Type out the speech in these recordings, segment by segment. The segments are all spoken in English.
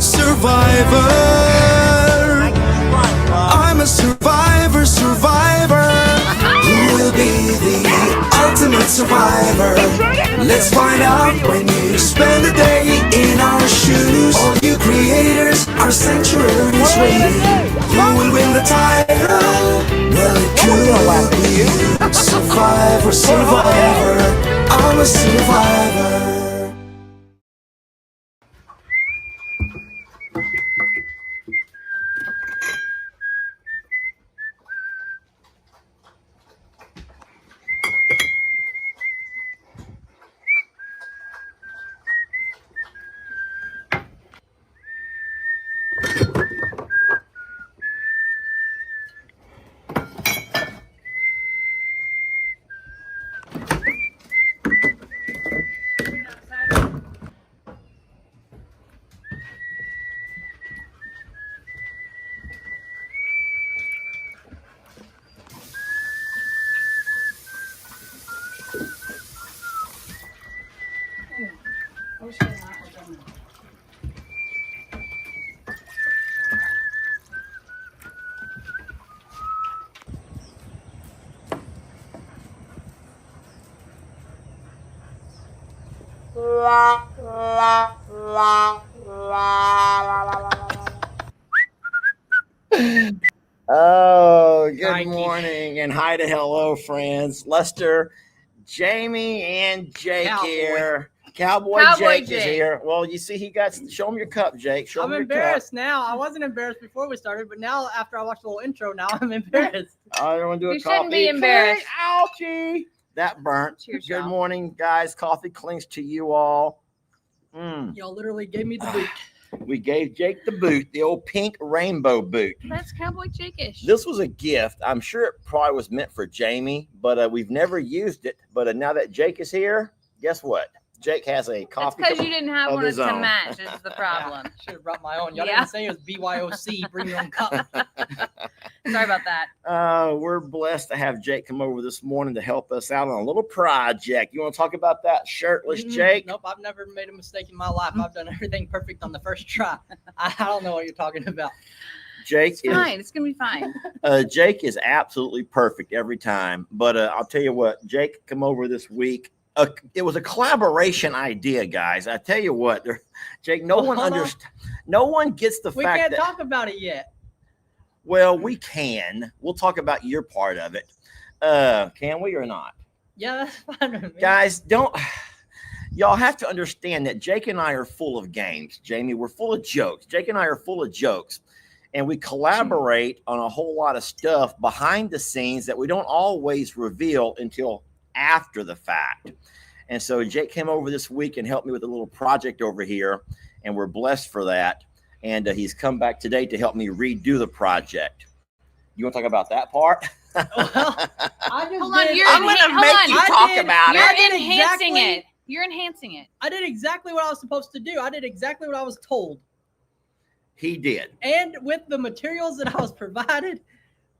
Survivor. I'm a survivor, survivor. Who will be the ultimate survivor? Let's find out when you spend a day in our shoes. All you creators, our sanctuary's waiting. Who will win the title? Well, it could be you. Survivor, survivor. I'm a survivor. Oh, good morning and hi to hello, friends. Lester, Jamie, and Jake here. Cowboy Jake is here. Well, you see, he got. Show him your cup, Jake. Show him your cup. I'm embarrassed now. I wasn't embarrassed before we started, but now after I watched the little intro, now I'm embarrassed. I don't want to do a you coffee. Shouldn't be embarrassed. Ouchie. That burnt. Cheers, good morning, guys. Coffee clings to you all. Y'all literally gave me the boot. We gave Jake the boot, the old pink rainbow boot. That's Cowboy Jake-ish. This was a gift. I'm sure it probably was meant for Jamie, but we've never used it. But now that Jake is here, guess what? Jake has a coffee. It's because you didn't have one to own. match. Is the problem. Yeah, should have brought my own. Y'all didn't say it was BYOC. Bring your own cup. Sorry about that. We're blessed to have Jake come over this morning to help us out on a little project. You want to talk about that, shirtless Jake? Nope, I've never made a mistake in my life. I've done everything perfect on the first try. I don't know what you're talking about. Jake it's fine. It's gonna be fine. Jake is absolutely perfect every time. But I'll tell you what, Jake come over this week. It was a collaboration idea, guys. I tell you what, Jake. No one understands. No one gets the fact we can't talk about it yet. Well, we can. We'll talk about your part of it. Can we or not? Yeah, that's fine with me. Guys, y'all have to understand that Jake and I are full of games. Jamie, we're full of jokes. Jake and I are full of jokes. And we collaborate on a whole lot of stuff behind the scenes that we don't always reveal until after the fact. And so Jake came over this week and helped me with a little project over here, and we're blessed for that. And he's come back today to help me redo the project. You want to talk about that part? Well, I'm going to make you talk about it. You're enhancing it. You're enhancing it. I did exactly what I was supposed to do. I did exactly what I was told. He did. And with the materials that I was provided,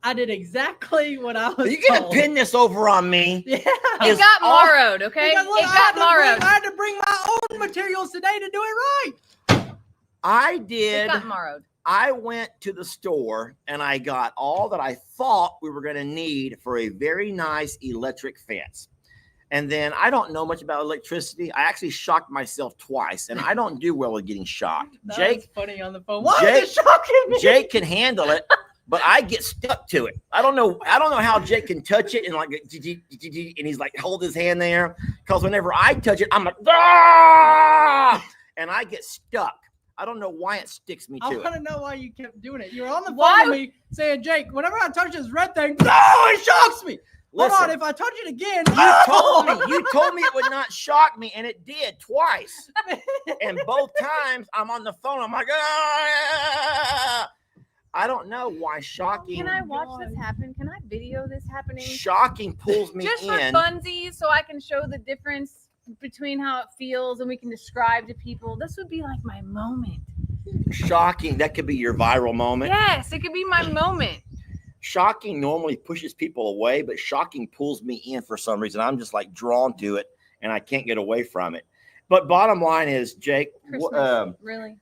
I did exactly what I was told. Are you going to pin this over on me? Yeah. It got borrowed, okay? Because, look, it got borrowed. I had to bring my own materials today to do it right. I did. It got borrowed. I went to the store and I got all that I thought we were going to need for a very nice electric fence. And then I don't know much about electricity. I actually shocked myself twice, and I don't do well with getting shocked. Jake, funny on the phone. Why are you shocking me? Jake can handle it, but I get stuck to it. I don't know how Jake can touch it and like, and he's like, hold his hand there, because whenever I touch it, I'm like, ah! And I get stuck. I don't know why it sticks me to it. I want to know why you kept doing it. You were on the phone with me saying, Jake, whenever I touch this red thing, no, it shocks me. Listen, hold on, if I touch it again, you told me it would not shock me, and it did twice. And both times I'm on the phone, I'm like, ah! I don't know why shocking. Can I watch this happen? Can I video this happening? Shocking pulls me just in. Just for funsies, so I can show the difference between how it feels and we can describe to people. This would be like my moment. Shocking. That could be your viral moment. Yes, it could be my moment. Shocking normally pushes people away, but shocking pulls me in for some reason. I'm just like drawn to it, and I can't get away from it. But bottom line is, Jake, really?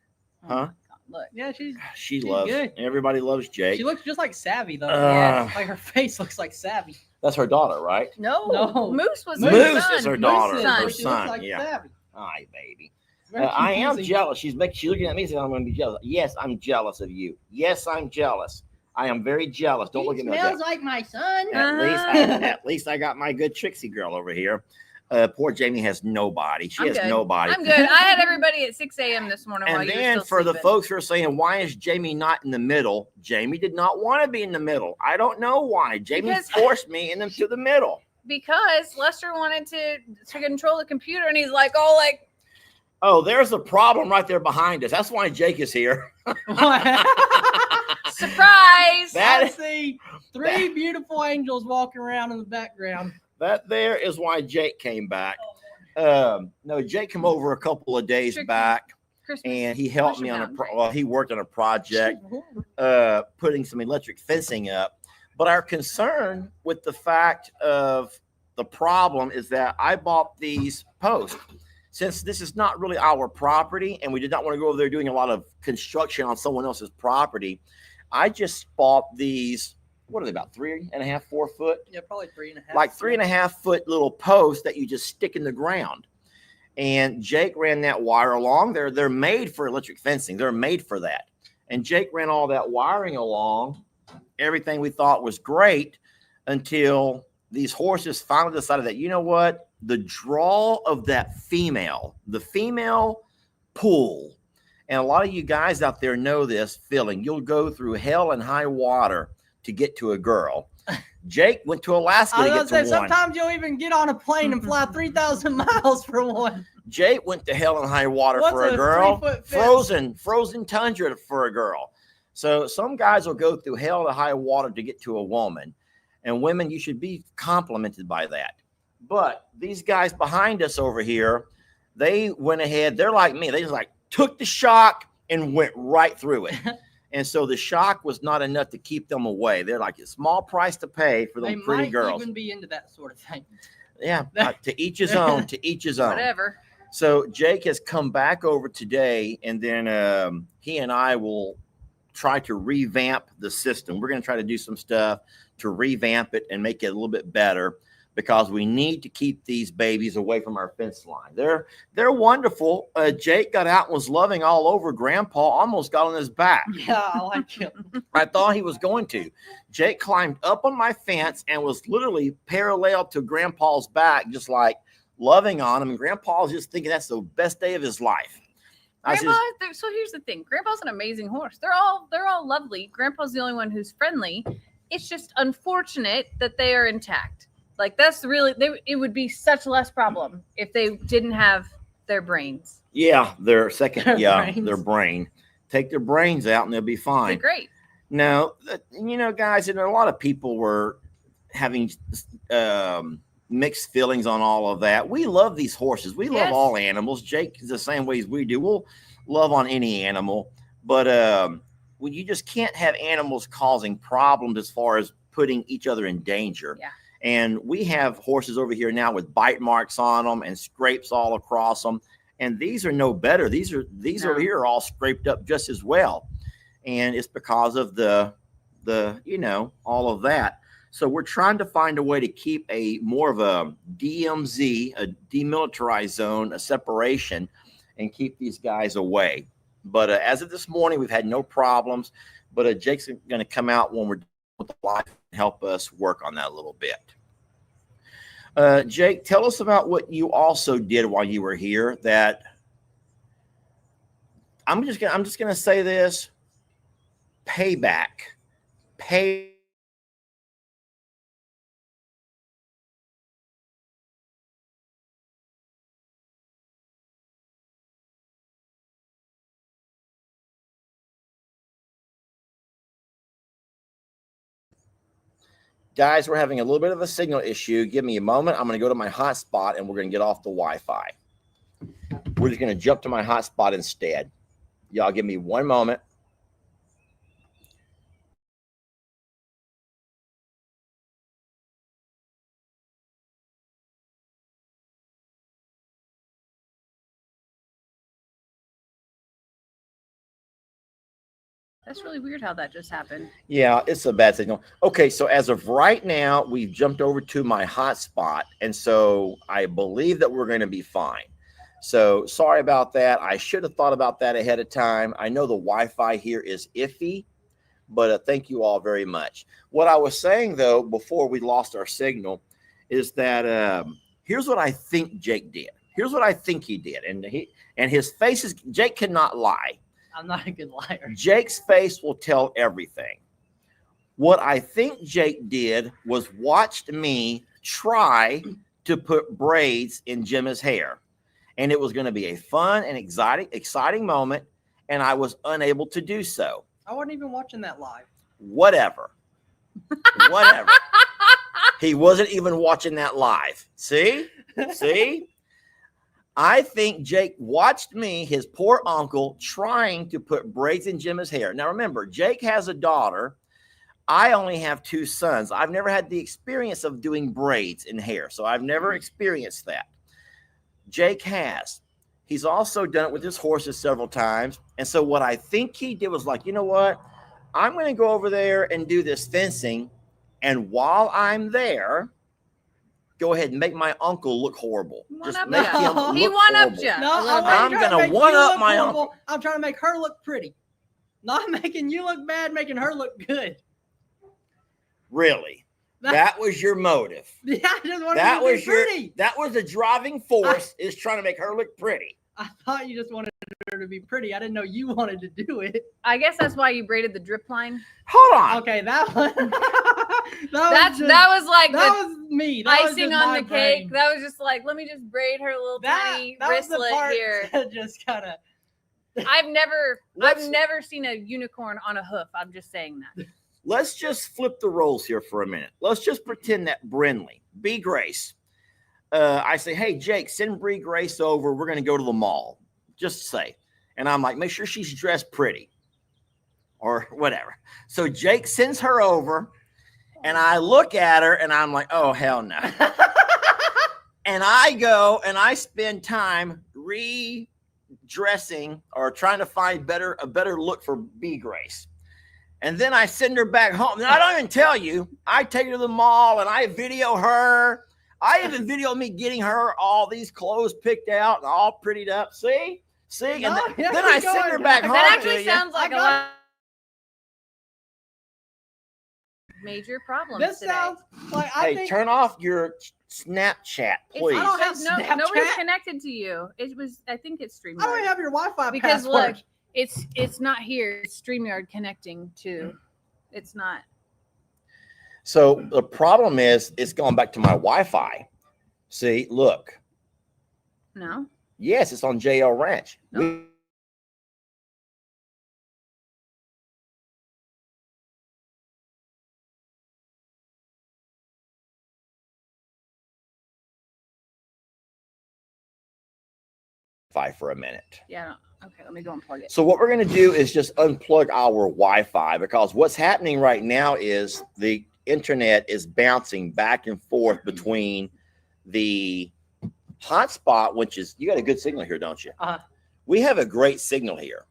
Huh? Look. Yeah, She loves. good. Everybody loves Jake. She looks just like Savvy though. Yeah. Like her face looks like Savvy. That's her daughter, right? No. Moose was Moose her son. is her daughter. Moose Her but she looks son. like Yeah. Savvy. Hi, baby. Very I am confusing. jealous. She's looking at me saying, I'm going to be jealous. Yes, I'm jealous of you. Yes, I'm jealous. I am very jealous. Don't look at me like that. Smells like my son. At least I got my good Trixie girl over here. Poor Jamie has nobody. She I'm has good. nobody. I'm good. I had everybody at 6 a.m. this morning while And you were then still for the sleeping. folks who are saying, why is Jamie not in the middle? Jamie did not want to be in the middle. I don't know why. Jamie forced me into the middle. Because Lester wanted to control the computer, and he's like, oh, like, oh, there's a problem right there behind us. That's why Jake is here. surprise. I see three beautiful angels walking around in the background. That there is why Jake came back. No, Jake came over a couple of days back, and he helped me on he worked on a project, putting some electric fencing up. But our concern with the fact of the problem is that I bought these posts. Since this is not really our property and we did not want to go over there doing a lot of construction on someone else's property, I just bought these, what are they, about 3.5, 4 foot? Yeah, probably 3.5. Like 3.5 foot little posts that you just stick in the ground. And Jake ran that wire along. They're made for electric fencing. They're made for that. And Jake ran all that wiring along. Everything we thought was great until these horses finally decided that, you know what? The draw of that the female pull, and a lot of you guys out there know this feeling. You'll go through hell and high water to get to a girl. Jake went to Alaska to get to one. Sometimes you'll even get on a plane and fly 3,000 miles for one. Jake went to hell and high water for a girl. Frozen tundra for a girl. So some guys will go through hell and high water to get to a woman. And women, you should be complimented by that. But these guys behind us over here, they went ahead. They're like me. They just like took the shock and went right through it. And so the shock was not enough to keep them away. They're like a small price to pay for them pretty girls. They might even be into that sort of thing. Yeah, to each his own, to each his own. Whatever. So Jake has come back over today, and then he and I will try to revamp the system. We're going to try to do some stuff to revamp it and make it a little bit better, because we need to keep these babies away from our fence line. They're wonderful. Jake got out and was loving all over Grandpa, almost got on his back. Yeah, I like him. I thought he was going to. Jake climbed up on my fence and was literally parallel to Grandpa's back, just like loving on him. And Grandpa's just thinking that's the best day of his life. So here's the thing. Grandpa's an amazing horse. They're all lovely. Grandpa's the only one who's friendly. It's just unfortunate that they are intact. Like, that's really, it would be such less problem if they didn't have their brains. Yeah, their brain. Take their brains out and they'll be fine. They're great. Now, guys, and a lot of people were having mixed feelings on all of that. We love these horses. We love all animals. Jake is the same way as we do. We'll love on any animal. But you just can't have animals causing problems as far as putting each other in danger. Yeah. And we have horses over here now with bite marks on them and scrapes all across them. And these are no better. These over here are all scraped up just as well. And it's because of the all of that. So we're trying to find a way to keep a more of a DMZ, a demilitarized zone, a separation, and keep these guys away. But as of this morning, we've had no problems. But Jake's going to come out when we're done with the live and help us work on that a little bit. Jake, tell us about what you also did while you were here. That I'm just gonna say this: payback. Guys, we're having a little bit of a signal issue. Give me a moment. I'm going to go to my hotspot and we're going to get off the Wi-Fi. We're just going to jump to my hotspot instead. Y'all give me one moment. That's really weird how that just happened. Yeah, it's a bad signal. Okay, so as of right now, we've jumped over to my hotspot, and so I believe that we're going to be fine. So sorry about that. I should have thought about that ahead of time. I know the Wi-Fi here is iffy, but thank you all very much. What I was saying, though, before we lost our signal, is that here's what I think Jake did. Here's what I think he did, and his face is, Jake cannot lie. I'm not a good liar. Jake's face will tell everything. What I think Jake did was watched me try to put braids in Gemma's hair. And it was going to be a fun and exciting moment, and I was unable to do so. I wasn't even watching that live. Whatever. He wasn't even watching that live. See? I think Jake watched me, his poor uncle, trying to put braids in Gemma's hair. Now, remember, Jake has a daughter. I only have 2 sons. I've never had the experience of doing braids in hair, so I've never experienced that. Jake has. He's also done it with his horses several times. And so what I think he did was like, you know what? I'm going to go over there and do this fencing. And while I'm there, go ahead and make my uncle look horrible. Just make him look He one-upped horrible. you. No, I'm going to one-up my uncle. I'm trying to make her look pretty. Not making you look bad, making her look good. Really? That was your motive. Yeah, I just wanted her to be pretty. That was the driving force, is trying to make her look pretty. I thought you just wanted her to be pretty. I didn't know you wanted to do it. I guess that's why you braided the drip line. Hold on. Okay, that was that was like that was me. That was icing just on my the brain. cake. That was just like, let me just braid her little tiny That was the wristlet part here. that just kind of. I've never seen a unicorn on a hoof. I'm just saying that. Let's just flip the roles here for a minute. Let's just pretend that Brinley, B. Grace, I say, hey, Jake, send Bree Grace over. We're going to go to the mall. Just say. And I'm like, make sure she's dressed pretty or whatever. So Jake sends her over, and I look at her, and I'm like, oh, hell no. And I go and I spend time redressing or trying to find a better look for B. Grace. And then I send her back home. And I don't even tell you. I take her to the mall and I video her. I even video me getting her all these clothes picked out and all prettied up. See? And then I send her back home. That actually sounds like a lot of major problems. This today. sounds like Hey, turn off your Snapchat, please. I don't have No, nobody's Snapchat. connected to you. It was. I think it's StreamYard. I don't even have your Wi-Fi Because password. look, it's not here. It's StreamYard connecting to. It's not. So the problem is it's going back to my Wi-Fi. See, look. No. Yes, it's on JL Ranch. No. For a minute. Yeah. Okay. Let me go unplug it. So what we're going to do is just unplug our Wi-Fi, because what's happening right now is the internet is bouncing back and forth between the hotspot, which is, you got a good signal here, don't you? We have a great signal here.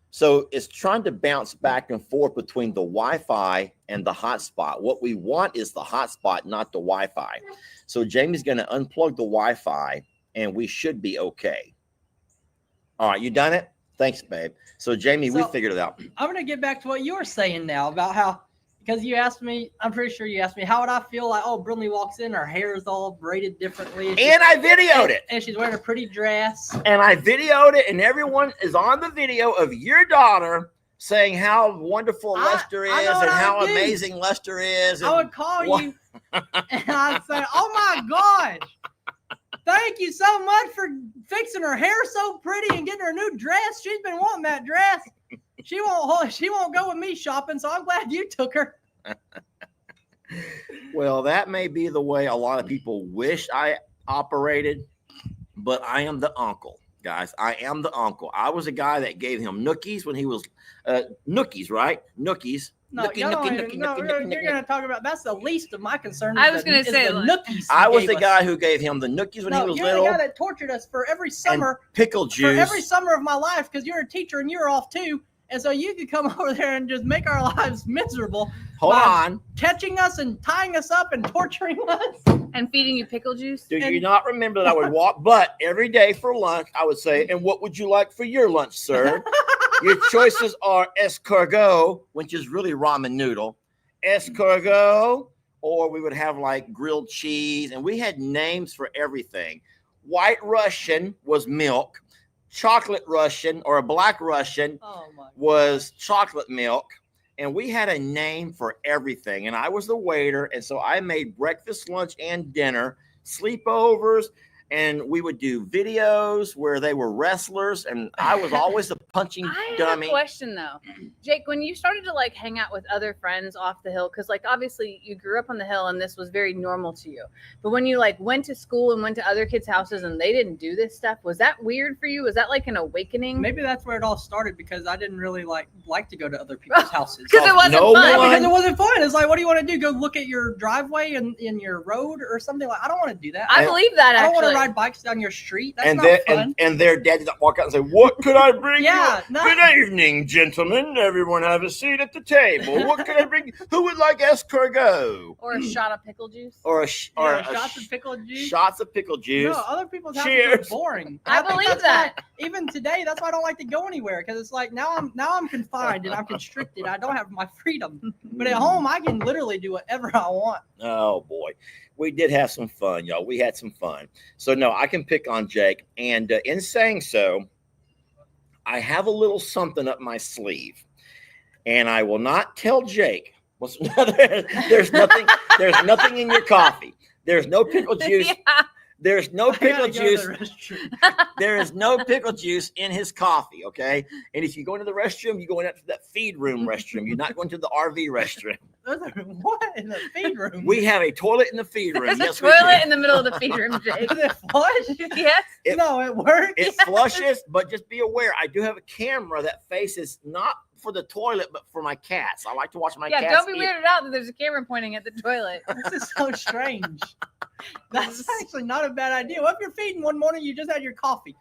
So it's trying to bounce back and forth between the Wi-Fi and the hotspot. What we want is the hotspot, not the Wi-Fi. So Jamie's going to unplug the Wi-Fi and we should be okay. All right, you done it? Thanks, babe. So, Jamie, we figured it out. I'm going to get back to what you were saying now about how, because you asked me, I'm pretty sure you asked me, how would I feel like, oh, Brinley walks in, her hair is all braided differently. And I videoed it. And she's wearing a pretty dress. And I videoed it, and everyone is on the video of your daughter saying how wonderful Lester is and how amazing Lester is. I would call you, and I'd say, oh, my gosh. Thank you so much for fixing her hair so pretty and getting her a new dress. She's been wanting that dress. She won't go with me shopping, so I'm glad you took her. Well, that may be the way a lot of people wish I operated, but I am the uncle, guys. I am the uncle. I was a guy that gave him nookies when he was nookies, right? Nookies. No, you're going to talk about, that's the least of my concerns. I was going to say, nookies. I was the guy who gave him the nookies when he was little. You're the guy that tortured us for every summer. Pickle juice. For every summer of my life, because you're a teacher and you're off too. And so you could come over there and just make our lives miserable. Hold by on. Catching us and tying us up and torturing us. And feeding you pickle juice. Do you not remember that I would walk? But every day for lunch, I would say, and what would you like for your lunch, sir? Your choices are escargot, which is really ramen noodle, escargot, or we would have like grilled cheese. And we had names for everything. White Russian was milk. Chocolate Russian or a black Russian was chocolate milk. And we had a name for everything. And I was the waiter. And so I made breakfast, lunch, and dinner, sleepovers. And we would do videos where they were wrestlers. And I was always the punching dummy. I have a question, though. Jake, when you started to like hang out with other friends off the hill, because like obviously you grew up on the hill and this was very normal to you. But when you like went to school and went to other kids' houses and they didn't do this stuff, was that weird for you? Was that like an awakening? Maybe that's where it all started because I didn't really like to go to other people's houses. Because it wasn't No fun. one- Because it wasn't fun. It's like, what do you want to do? Go look at your driveway and in your road or something? Like, I don't want to do that. I believe that I don't want actually. to ride bikes down your street. That's And not their, fun. and their dad did not walk out and say, what could I bring Yeah, you? no. Good evening, gentlemen. Everyone have a seat at the table. What could I bring? Who would like escargot? Or a shot of pickle juice. Or Shots of pickle juice. shots of pickle juice. No, other people's houses Cheers. are boring. I think believe that's that. why- even today, that's why I don't like to go anywhere because it's like now I'm confined and I'm constricted. I don't have my freedom. But at home, I can literally do whatever I want. Oh boy, we did have some fun, y'all. We had some fun. So no, I can pick on Jake, and in saying so, I have a little something up my sleeve, and I will not tell Jake. There's nothing. There's nothing in your coffee. There's no pickle juice. Yeah. There's no I gotta pickle go to juice. the restroom. There is no pickle juice in his coffee, okay? And if you go into the restroom, you're going up to that feed room restroom. You're not going to the RV restroom. What in the feed room? We have a toilet in the feed room. There's Yes, a we do. toilet in the middle of the feed room, Jake. Is it flush? Yes. No, it works. It flushes, but just be aware, I do have a camera that faces not for the toilet, but for my cats. I like to watch my Yeah, cats don't be eat. weirded out that there's a camera pointing at the toilet. This is so strange. That's actually not a bad idea. What if you're feeding one morning, you just had your coffee?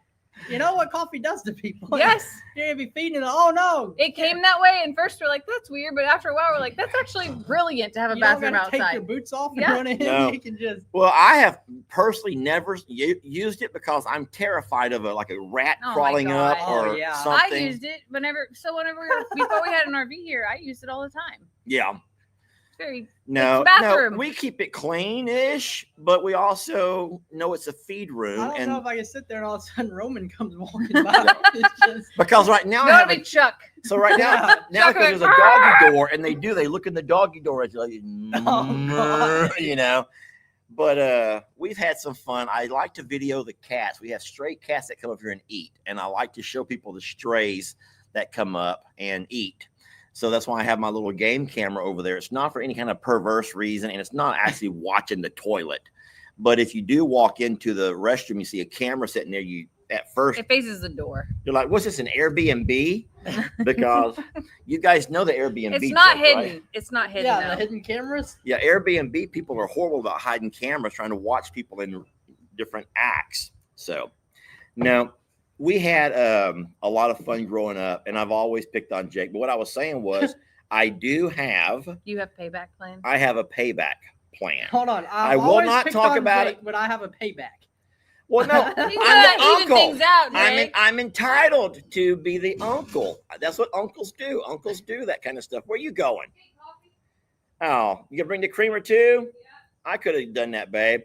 You know what coffee does to people? Yes. You're going to be feeding it. Oh, no. It came that way, and first we're like, that's weird, but after a while we're like, that's actually brilliant to have a You don't bathroom gotta take outside. your boots off and Yeah. run in. No. You can just. Well, I have personally never used it because I'm terrified of a rat Oh my crawling up God. or Oh, yeah. something. I used it whenever before we had an RV here, I used it all the time. Yeah. It's very No, It's bathroom. we keep it clean-ish, but we also know it's a feed room. I don't and know if I can sit there and all of a sudden Roman comes walking by. It's just. because right now I that have would be a, Chuck. so right now Yeah. now because there's a doggy door and they look in the doggy door it's like God. you know. But we've had some fun. I like to video the cats. We have stray cats that come up here and eat, and I like to show people the strays that come up and eat. So that's why I have my little game camera over there. It's not for any kind of perverse reason, and it's not actually watching the toilet. But if you do walk into the restroom, you see a camera sitting there, you at first It faces the door. you're like, what's this, an Airbnb? Because you guys know the Airbnb. It's not joke, hidden. right? It's not hidden. Yeah, the though. hidden cameras. Yeah, Airbnb people are horrible about hiding cameras, trying to watch people in different acts. So, no, we had a lot of fun growing up, and I've always picked on Jake. But what I was saying was, I do have, Do you have payback plans? I have a payback plan. Hold on. I I've will always not picked talk on about Jake, but I have a payback. Well, no, You I'm gotta the even uncle. things out, Jake. I'm entitled to be the uncle. That's what uncles do. Uncles do that kind of stuff. Where you going? Oh, you gonna bring the creamer too? I could have done that, babe.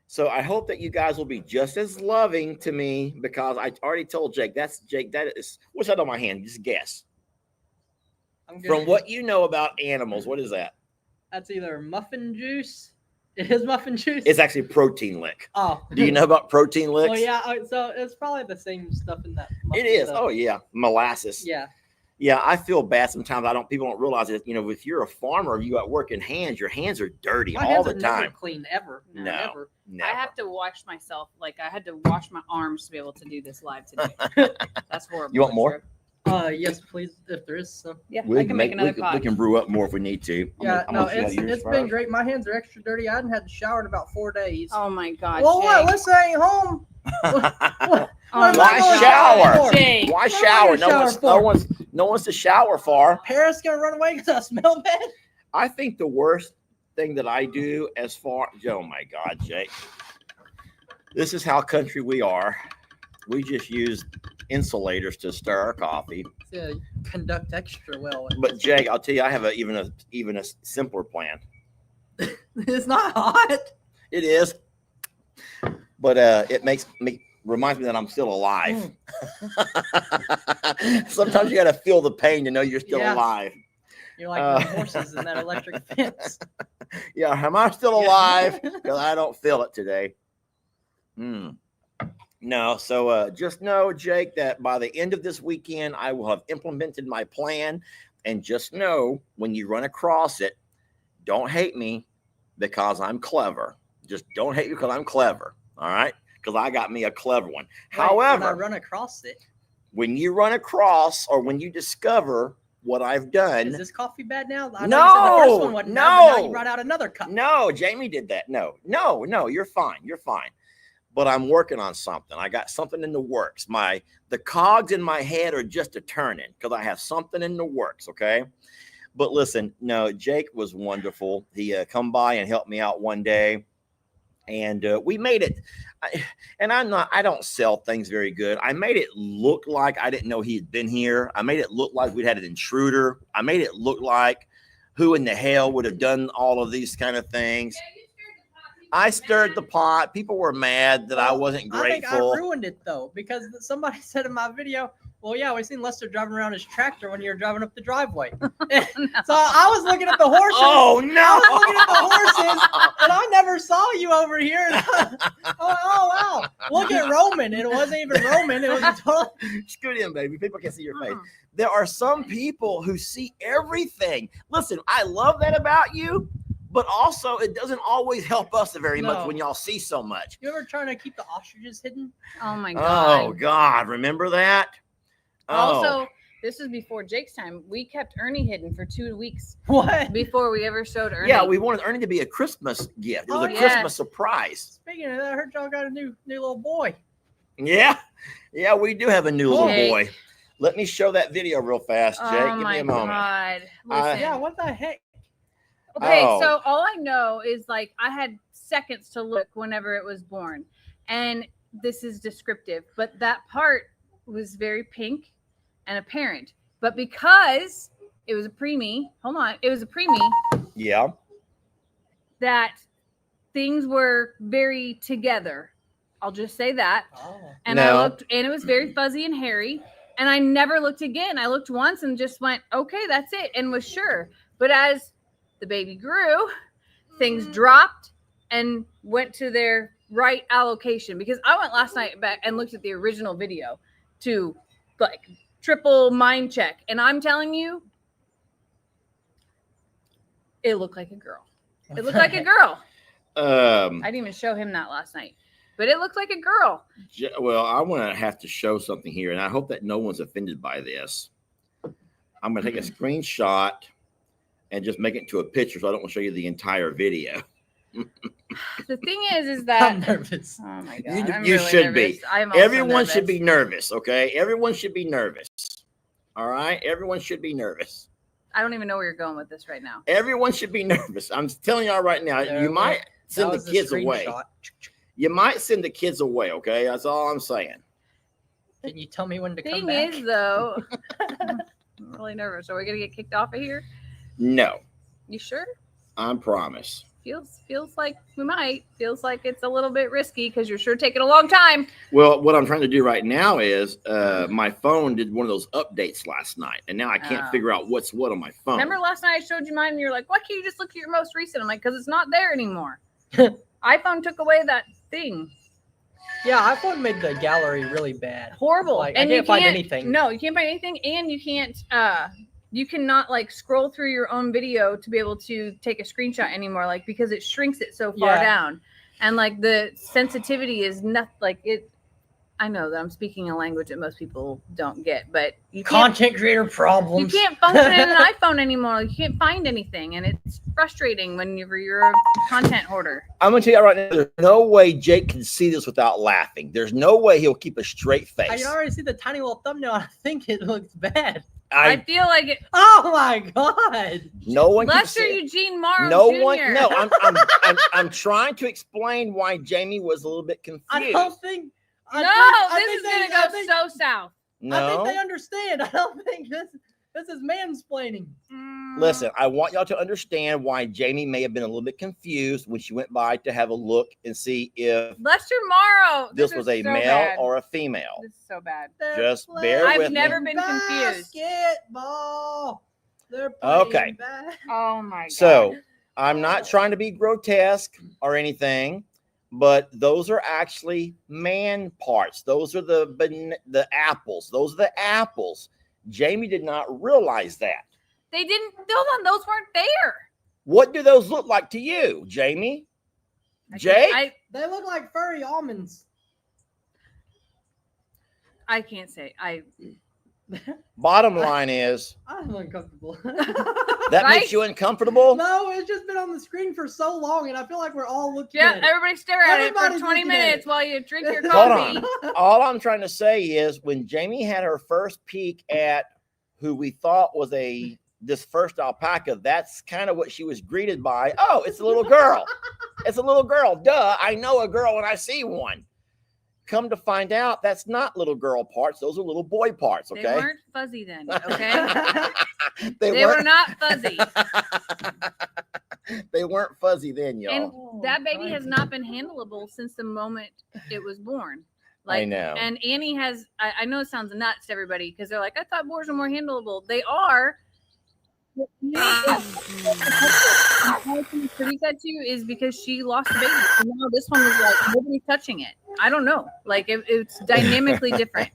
So I hope that you guys will be just as loving to me because I already told Jake. That's Jake. That is what's that on my hand? Just guess. I'm good. From what you know about animals, what is that? That's either muffin juice. It is muffin juice. It's actually protein lick. Oh. Do you know about protein licks? Well, yeah. So it's probably the same stuff in that. It muffin is. stuff. Oh yeah, molasses. Yeah. Yeah, I feel bad sometimes. People don't realize that, if you're a farmer, you got working hands, your hands are dirty My all hands the are never time. clean ever. No. Never. Never. I have to wash myself. Like I had to wash my arms to be able to do this live today. That's horrible. You want It's more? true. Yes, please, if there is some. Yeah, We I can make another we pot. can brew up more if we need to. Yeah, I'm no, gonna see how yours it's been first. great. My hands are extra dirty. I hadn't had to shower in about 4 days. Oh my god. Well, Jake. what? Listen, I ain't home. What am I Why going shower? for? Jake. Why What am I shower? gonna shower for? No one's to shower for. Paris gonna run away because I smell bad? I think the worst thing that I do as far, oh my God, Jake, this is how country we are. We just use insulators to stir our coffee. To conduct extra well. But Jake, I'll tell you, I have even a simpler plan. It's not hot. It is, but it reminds me that I'm still alive. Sometimes you got to feel the pain to know you're still alive. You're like the horses in that electric fence. Yeah, am I still alive? Because I don't feel it today. No, so just know, Jake, that by the end of this weekend, I will have implemented my plan. And just know, when you run across it, don't hate me because I'm clever. Just don't hate me because I'm clever. All right? Because I got me a clever one. However, when I run across it, when you run across or when you discover what I've done. is this coffee bad now? I No, know you said the first one wasn't bad, but now you brought out another cup. No, Jamie did that. No, you're fine. You're fine. But I'm working on something. I got something in the works. The cogs in my head are just a turning because I have something in the works. Okay. But listen, no, Jake was wonderful. He come by and helped me out one day, and we made it. I don't sell things very good. I made it look like I didn't know he had been here. I made it look like we'd had an intruder. I made it look like who in the hell would have done all of these kind of things. I stirred the pot. People were mad that I wasn't grateful. I think I ruined it though, because somebody said in my video, well, yeah, we seen Lester driving around his tractor when you were driving up the driveway. So I was looking at the horses. Oh, no. I was looking at the horses, and I never saw you over here. Oh, wow. Look at Roman. It wasn't even Roman. It was a total... Scoot in, baby. People can see your face. There are some people who see everything. Listen, I love that about you. But also, it doesn't always help us very much when y'all see so much. You ever trying to keep the ostriches hidden? Oh, my God. Oh, God. Remember that? Also, this is before Jake's time. We kept Ernie hidden for 2 weeks. What? Before we ever showed Ernie. Yeah, we wanted Ernie to be a Christmas gift. It was a Christmas surprise. Speaking of that, I heard y'all got a new little boy. Yeah, we do have a new little Jake. boy. Let me show that video real fast, Jake. Oh, Give me a moment. God. Yeah, what the heck? Okay, so all I know is like I had seconds to look whenever it was born. And this is descriptive, but that part was very pink and apparent. But because it was a preemie, it was a preemie. Yeah. That things were very together. I'll just say that. Oh. And I looked, and it was very fuzzy and hairy. And I never looked again. I looked once and just went, okay, that's it, and was sure. But as the baby grew, things dropped and went to their right allocation, because I went last night back and looked at the original video to like triple mind check, and I'm telling you, it looked like a girl. It looked like a girl. I didn't even show him that last night, but it looked like a girl. Well, I want to have to show something here, and I hope that no one's offended by this. I'm going to take a screenshot and just make it into a picture, so I don't want to show you the entire video. The thing is that I'm nervous. Oh my God, you really should nervous. be. Everyone should be nervous, okay? Everyone should be nervous. All right? Everyone should be nervous. I don't even know where you're going with this right now. Everyone should be nervous. I'm telling y'all right now, you might send the kids away. You might send the kids away, okay? That's all I'm saying. Can you tell me when to come Thing back? is, though, I'm really nervous. Are we gonna get kicked off of here? No. You sure? I promise. Feels like we might. Feels like it's a little bit risky because you're sure taking a long time. Well, what I'm trying to do right now is my phone did one of those updates last night, and now I can't figure out what's what on my phone. Remember last night I showed you mine, and you're like, "Why can't you just look at your most recent?" I'm like, "Because it's not there anymore." iPhone took away that thing. Yeah, iPhone made the gallery really bad. Horrible. Like, and I can't find anything. No, you can't find anything, and you can't. You cannot like scroll through your own video to be able to take a screenshot anymore, like because it shrinks it so far down, and like the sensitivity is not like it. I know that I'm speaking a language that most people don't get, but you can't, Content creator you problems. can't function in an iPhone anymore. You can't find anything, and it's frustrating when you're a content hoarder. I'm going to tell you right now, there's no way Jake can see this without laughing. There's no way he'll keep a straight I face. can already see the tiny little thumbnail. I think it looks bad. I feel like it. Oh my god! No one can Lester see. Eugene Morrow No Jr. one. No, I'm trying to explain why Jamie was a little bit confused. I don't think. No, this is gonna go so south. No. I think they understand. I don't think this is mansplaining. Listen, I want y'all to understand why Jamie may have been a little bit confused when she went by to have a look and see if Lester Morrow. this was a so male bad. or a female. This is so bad. Just bear I've with me. never been confused. Basketball. They're playing Okay. Oh my god. So I'm not trying to be grotesque or anything, but those are actually man parts. Those are the apples. Those are the apples. Jamie did not realize that. they didn't. Those weren't there. What do those look like to you, Jamie? Jake? They look like furry almonds. I can't say. Bottom line is I'm uncomfortable. that Right? makes you uncomfortable. No, it's just been on the screen for so long, and I feel like we're all looking Yeah, at it. everybody stare at it Everybody's for 20 looking at minutes it. while you drink your Hold coffee. on. All I'm trying to say is when Jamie had her first peek at who we thought was this first alpaca, that's kind of what she was greeted by. Oh, it's a little girl. It's a little girl. Duh. I know a girl when I see one. Come to find out, that's not little girl parts. Those are little boy parts. They Okay. weren't fuzzy then. Okay, They they were weren't- not fuzzy, They weren't fuzzy then, y'all. and that baby has not been handleable since the moment it was born. I know. And Annie has. I know it sounds nuts to everybody because they're like, I thought boars were more handleable. They are. Pretty tattoo is because she lost the baby. And now this one was like nobody's touching it. I don't know. Like it's dynamically different.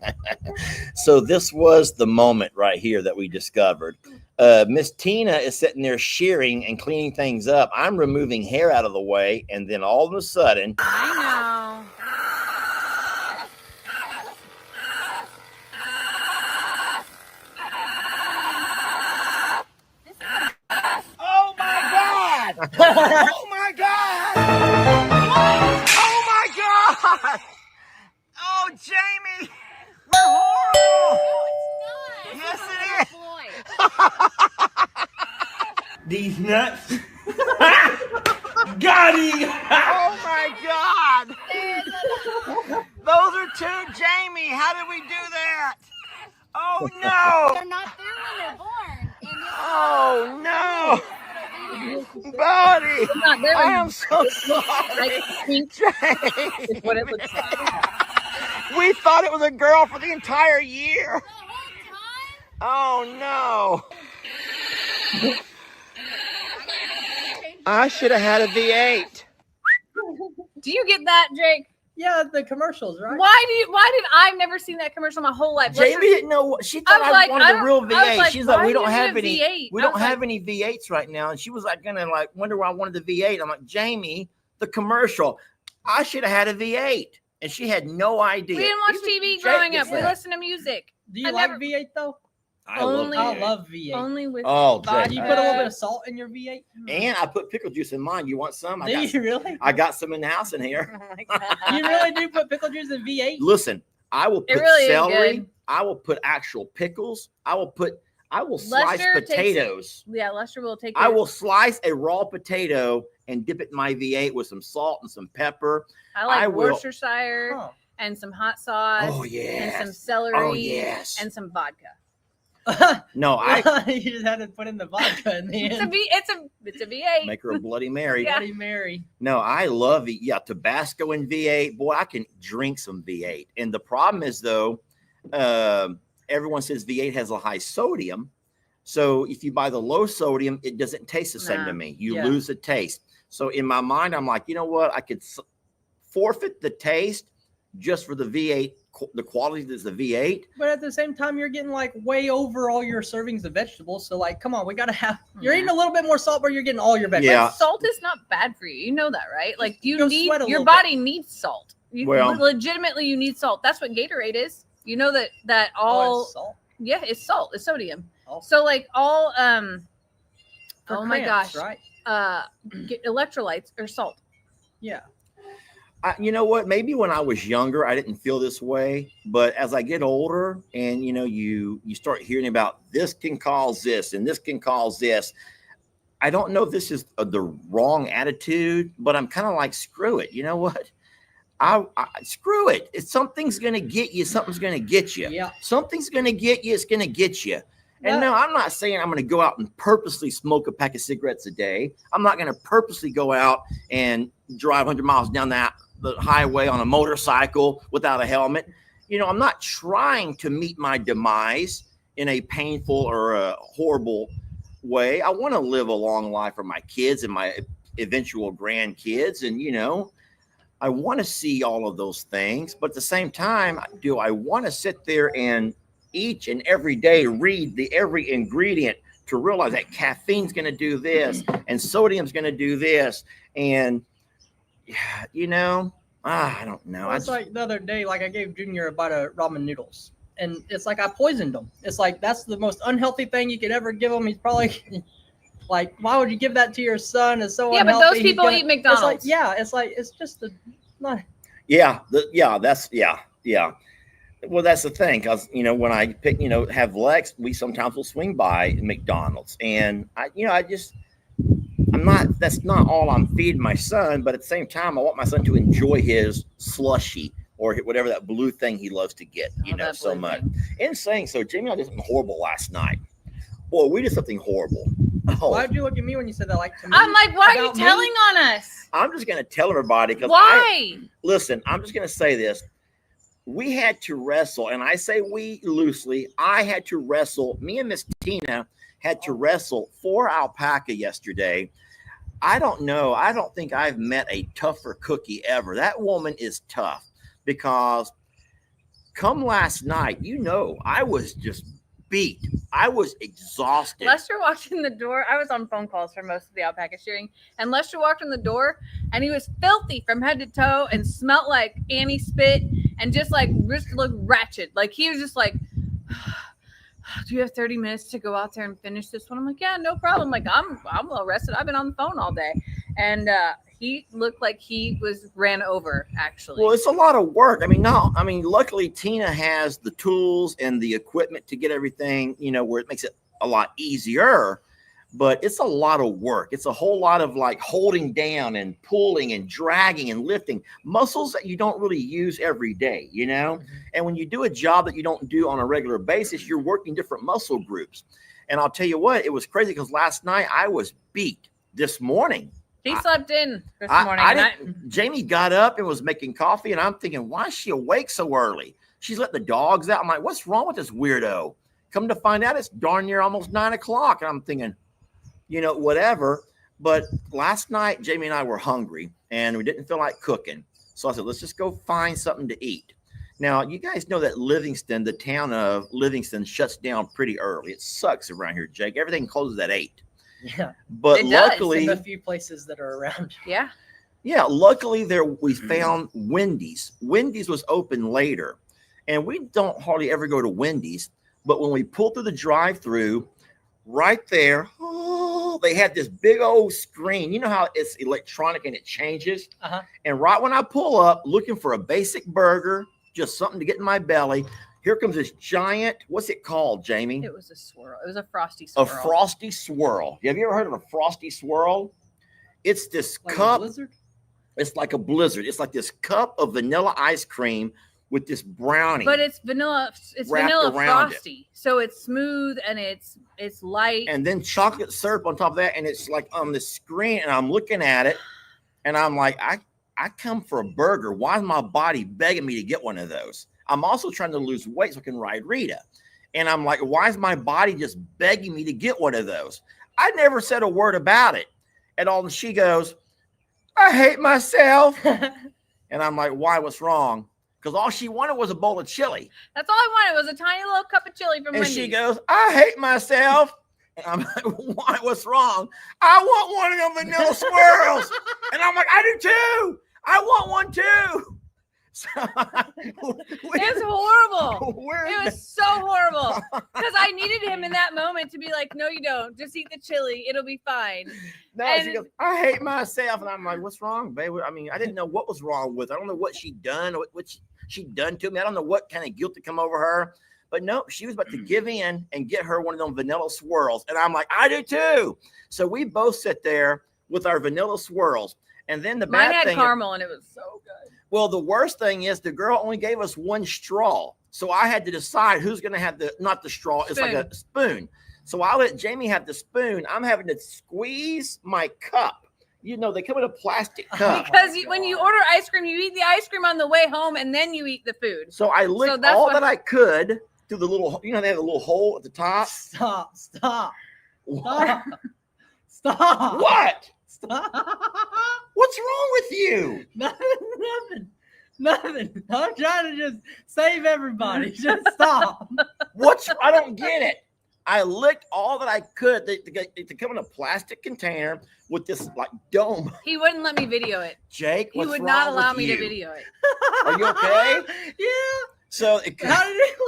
So this was the moment right here that we discovered. Miss Tina is sitting there shearing and cleaning things up. I'm removing hair out of the way, and then all of a sudden, I know. oh my God! Oh my God! Oh my God! Oh, Jamie, we're horrible. Yes, it is. These nuts. Got him. Oh my God! Those are two Jamie. How did we do that? Oh no! They're not there when they're born. And Oh no! Buddy, Not there I when am so sorry. like pink Jamie. is what it looks like. We thought it was a girl for the entire year. the whole time, Oh no! I should have had a V8. Do you get that, Jake? Yeah, the commercials, right? Why did I've never seen that commercial my whole life? Jamie didn't know. She thought I was I like, wanted I a don't- real I was V8. like, She's like, why we do don't you have need a any. V8? We I don't was have like- any V8s right now. And she was like, gonna like wonder why I wanted the V8. I'm like, Jamie, the commercial. I should have had a V8, and she had no idea. We didn't watch Even TV Jake growing gets up. We that. listened to music. Do you I've like never- V8 though? I love Only- I V8. love V8. Only with Oh, Do Jake. you put a little bit of salt in your V8? And I put pickle juice in mine. You want some? Do you really? I got some in the house in here. Oh my God. You really do put pickle juice in V8? Listen, I will It put really is celery. good. I will put actual pickles. I will slice Lester takes- potatoes. Yeah, Lester will take. I it. will slice a raw potato and dip it in my V8 with some salt and some pepper. I like I will- Worcestershire Huh. and some hot sauce. Oh And yes. some celery. Oh yes. And some vodka. No, I You just had to put in the vodka in the It's a end. it's a V8. make her a Bloody Mary. Yeah. Bloody Mary. No, I love it. Yeah, Tabasco and V8. Boy, I can drink some V8. And the problem is though, everyone says V8 has a high sodium. So if you buy the low sodium, it doesn't taste the same Nah. to me. You Yeah. lose the taste. So in my mind, I'm like, you know what? I could forfeit the taste just for the V8 the quality as the V8. But at the same time, you're getting like way over all your servings of vegetables. So like, come on, we gotta have. You're eating a little bit more salt, but you're getting all your vegetables. Yeah. But salt is not bad for you. You know that, right? Like you Go need sweat a your little body needs salt. Well- Legitimately, you need salt. That's what Gatorade is. You know that Oh, all. it's salt. Yeah, it's salt. It's sodium. Oh. So like all For oh my cramps, gosh. right? Get electrolytes or salt. Yeah. You know what? Maybe when I was younger, I didn't feel this way. But as I get older, and you start hearing about this can cause this, and this can cause this. I don't know if this is the wrong attitude, but I'm kind of like, screw it. You know what? I screw it. If something's gonna get you, something's gonna get you. Yeah. Something's gonna get you. It's gonna get you. And Yeah. no, I'm not saying I'm going to go out and purposely smoke a pack of cigarettes a day. I'm not going to purposely go out and drive 100 miles down the highway on a motorcycle without a helmet. I'm not trying to meet my demise in a painful or a horrible way. I want to live a long life for my kids and my eventual grandkids. And, I want to see all of those things. But at the same time, do I want to sit there and each and every day read every ingredient to realize that caffeine's going to do this and sodium's going to do this? And I don't know. Well, it's like the other day, like I gave Junior a bite of ramen noodles, and it's like I poisoned him. It's like that's the most unhealthy thing you could ever give him. He's probably like, why would you give that to your son? It's so Yeah, but unhealthy. those people eat McDonald's. It's like it's just not. Yeah. Well, that's the thing, because when I pick, have Lex, we sometimes will swing by McDonald's, and that's not all I'm feeding my son, but at the same time, I want my son to enjoy his slushy or whatever that blue thing he loves to get, that so blue much. thing. In saying so, Jamie and I did something horrible last night. Boy, we did something horrible. Oh, Why did you look at me when you said that? Like to me? I'm like, why are you About me? telling on us? I'm just going to tell everybody because Why? listen, I'm just going to say this. We had to wrestle, and I say we loosely. I had to wrestle. Me and Miss Tina had to wrestle for Alpaca yesterday. I don't know. I don't think I've met a tougher cookie ever. That woman is tough because come last night, I was just beat. I was exhausted. Lester walked in the door. I was on phone calls for most of the Alpaca shearing, and Lester walked in the door, and he was filthy from head to toe and smelled like Annie spit and just looked ratchet. Like he was just like, do you have 30 minutes to go out there and finish this one? I'm like, yeah, no problem. Like I'm well rested. I've been on the phone all day. And he looked like he ran over, actually. Well, it's a lot of work. Luckily Tina has the tools and the equipment to get everything, where it makes it a lot easier, but it's a lot of work. It's a whole lot of holding down and pulling and dragging and lifting muscles that you don't really use every day, Mm-hmm. And when you do a job that you don't do on a regular basis, you're working different muscle groups. And I'll tell you what, it was crazy because last night I was beat. This morning, he slept in this morning. Jamie got up and was making coffee, and I'm thinking, why is she awake so early? She's let the dogs out. I'm like, what's wrong with this weirdo? Come to find out, it's darn near almost 9 o'clock. And I'm thinking, whatever. But last night, Jamie and I were hungry, and we didn't feel like cooking. So I said, let's just go find something to eat. Now, you guys know that Livingston, the town of Livingston, shuts down pretty early. It sucks around here, Jake. Everything closes at 8. Yeah. But It does. luckily, There's a few places that are around. yeah, luckily we found Wendy's. Wendy's was open later, and we don't hardly ever go to Wendy's. But when we pulled through the drive-through, right there, they had this big old screen. You know how it's electronic and it changes? Uh-huh. And right when I pull up, looking for a basic burger, just something to get in my belly, here comes this giant, what's it called, Jamie? It was a swirl. It was a frosty A swirl. frosty swirl. Have you ever heard of a frosty swirl? It's this Like a cup. blizzard? It's like a blizzard. It's like this cup of vanilla ice cream with this brownie. But it's vanilla. It's wrapped vanilla around frosty, so it's smooth and it's light. and then chocolate syrup on top of that. And it's like on the screen, and I'm looking at it, and I'm like, I come for a burger. Why is my body begging me to get one of those? I'm also trying to lose weight so I can ride Rita. And I'm like, why is my body just begging me to get one of those? I never said a word about it. And all she goes, I hate myself. And I'm like, why? What's wrong? because all she wanted was a bowl of chili. That's all I wanted was a tiny little cup of chili from And Wendy's. she goes, I hate myself. And I'm like, why? What's wrong? I want one of them vanilla swirls. And I'm like, I do too. I want one too. So It's horrible. Where It was so horrible because I needed him in that moment to be like, no, you don't. Just eat the chili. It'll be fine. No, she goes, I hate myself. And I'm like, what's wrong, babe? I mean, I didn't know what was wrong with her. I don't know what she'd done, what she'd done to me. I don't know what kind of guilt had come over her. But no, she was about to give in and get her one of them vanilla swirls. And I'm like, I do too. So we both sit there with our vanilla swirls. And then the Mine bad had thing caramel and it was so good. well, the worst thing is the girl only gave us one straw. So I had to decide who's going to have not the straw. It's like a spoon. So I let Jamie have the spoon. I'm having to squeeze my cup. You know, they come in a plastic cup. Because when you order ice cream, you eat the ice cream on the way home and then you eat the food. So I licked all that I could through the little, you know, they have a little hole at the top. Stop. Stop. What? Stop. What? Stop. What's wrong with you? Nothing. I'm trying to just save everybody. Just stop. I don't get it. I licked all that I could to come in a plastic container with this like dome. He wouldn't let me video it. Jake, He what's would wrong not allow with me you? to video it. Are you okay? Yeah. So How did it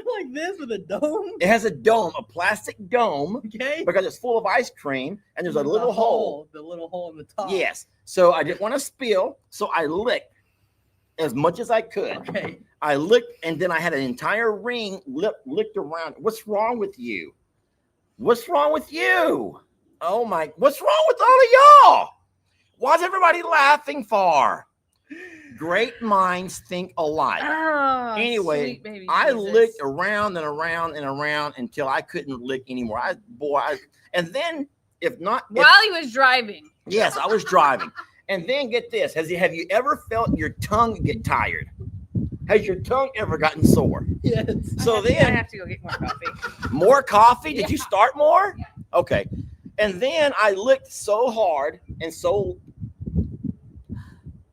look like this with a dome? it has a dome, a plastic dome, Okay. because it's full of ice cream, and there's a little hole. The little hole in the top. Yes. So I didn't want to spill, so I licked as much as I could. Okay. I licked, and then I had an entire ring licked around. What's wrong with you? What's wrong with you? Oh my! What's wrong with all of y'all? Why's everybody laughing for? Great minds think alike. Oh, Anyway, sweet baby I Jesus. licked around and around and around until I couldn't lick anymore. And then While he was driving. yes, I was driving. And then get this: have you ever felt your tongue get tired? Has your tongue ever gotten sore? Yes. So I then, have to go get more coffee. more coffee? Did you Yeah. start more? Yeah. Okay. And then I licked so hard and so.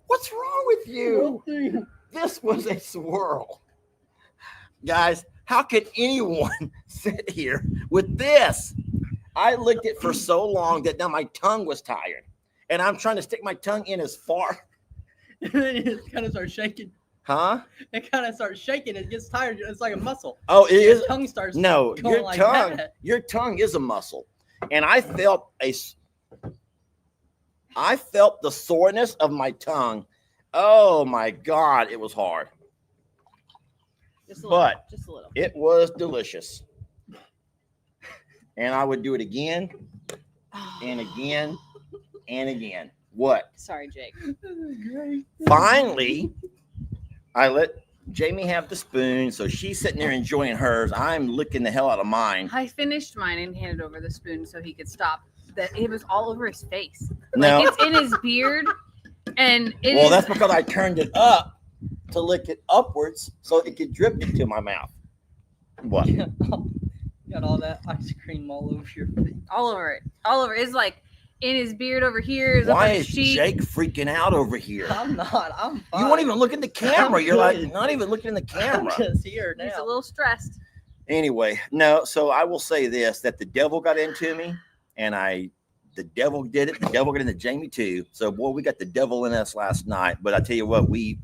What's wrong with you? This was a swirl. Guys, how could anyone sit here with this? I licked it for so long that now my tongue was tired. And I'm trying to stick my tongue in as far. And then it kind of starts shaking. Huh? It kind of starts shaking. It gets tired. It's like a muscle. Oh, it Your is. tongue starts. No, going your like tongue. that. Your tongue is a muscle. And I felt the soreness of my tongue. Oh my God, it was hard. Just a little. But Just a little. it was delicious. And I would do it again and again and again. What? Sorry, Jake. This is great. Finally, I let Jamie have the spoon. So she's sitting there enjoying hers. I'm licking the hell out of mine. I finished mine and handed over the spoon so he could stop. That it was all over his face. No. Like it's in his beard. And it Well, is- that's because I turned it up to lick it upwards so it could drip into my mouth. What? Got all that ice cream all over your face. all over it. All over. It's like in his beard over here. Is up Why on is his cheek. Jake freaking out over here? I'm not. I'm fine. You won't even look in the camera. I'm You're like good. not even looking in the camera. I'm just here He's a now. little stressed. Anyway, no. So I will say this: that the devil got into me, and the devil did it. The devil got into Jamie too. So boy, we got the devil in us last night. But I tell you what, we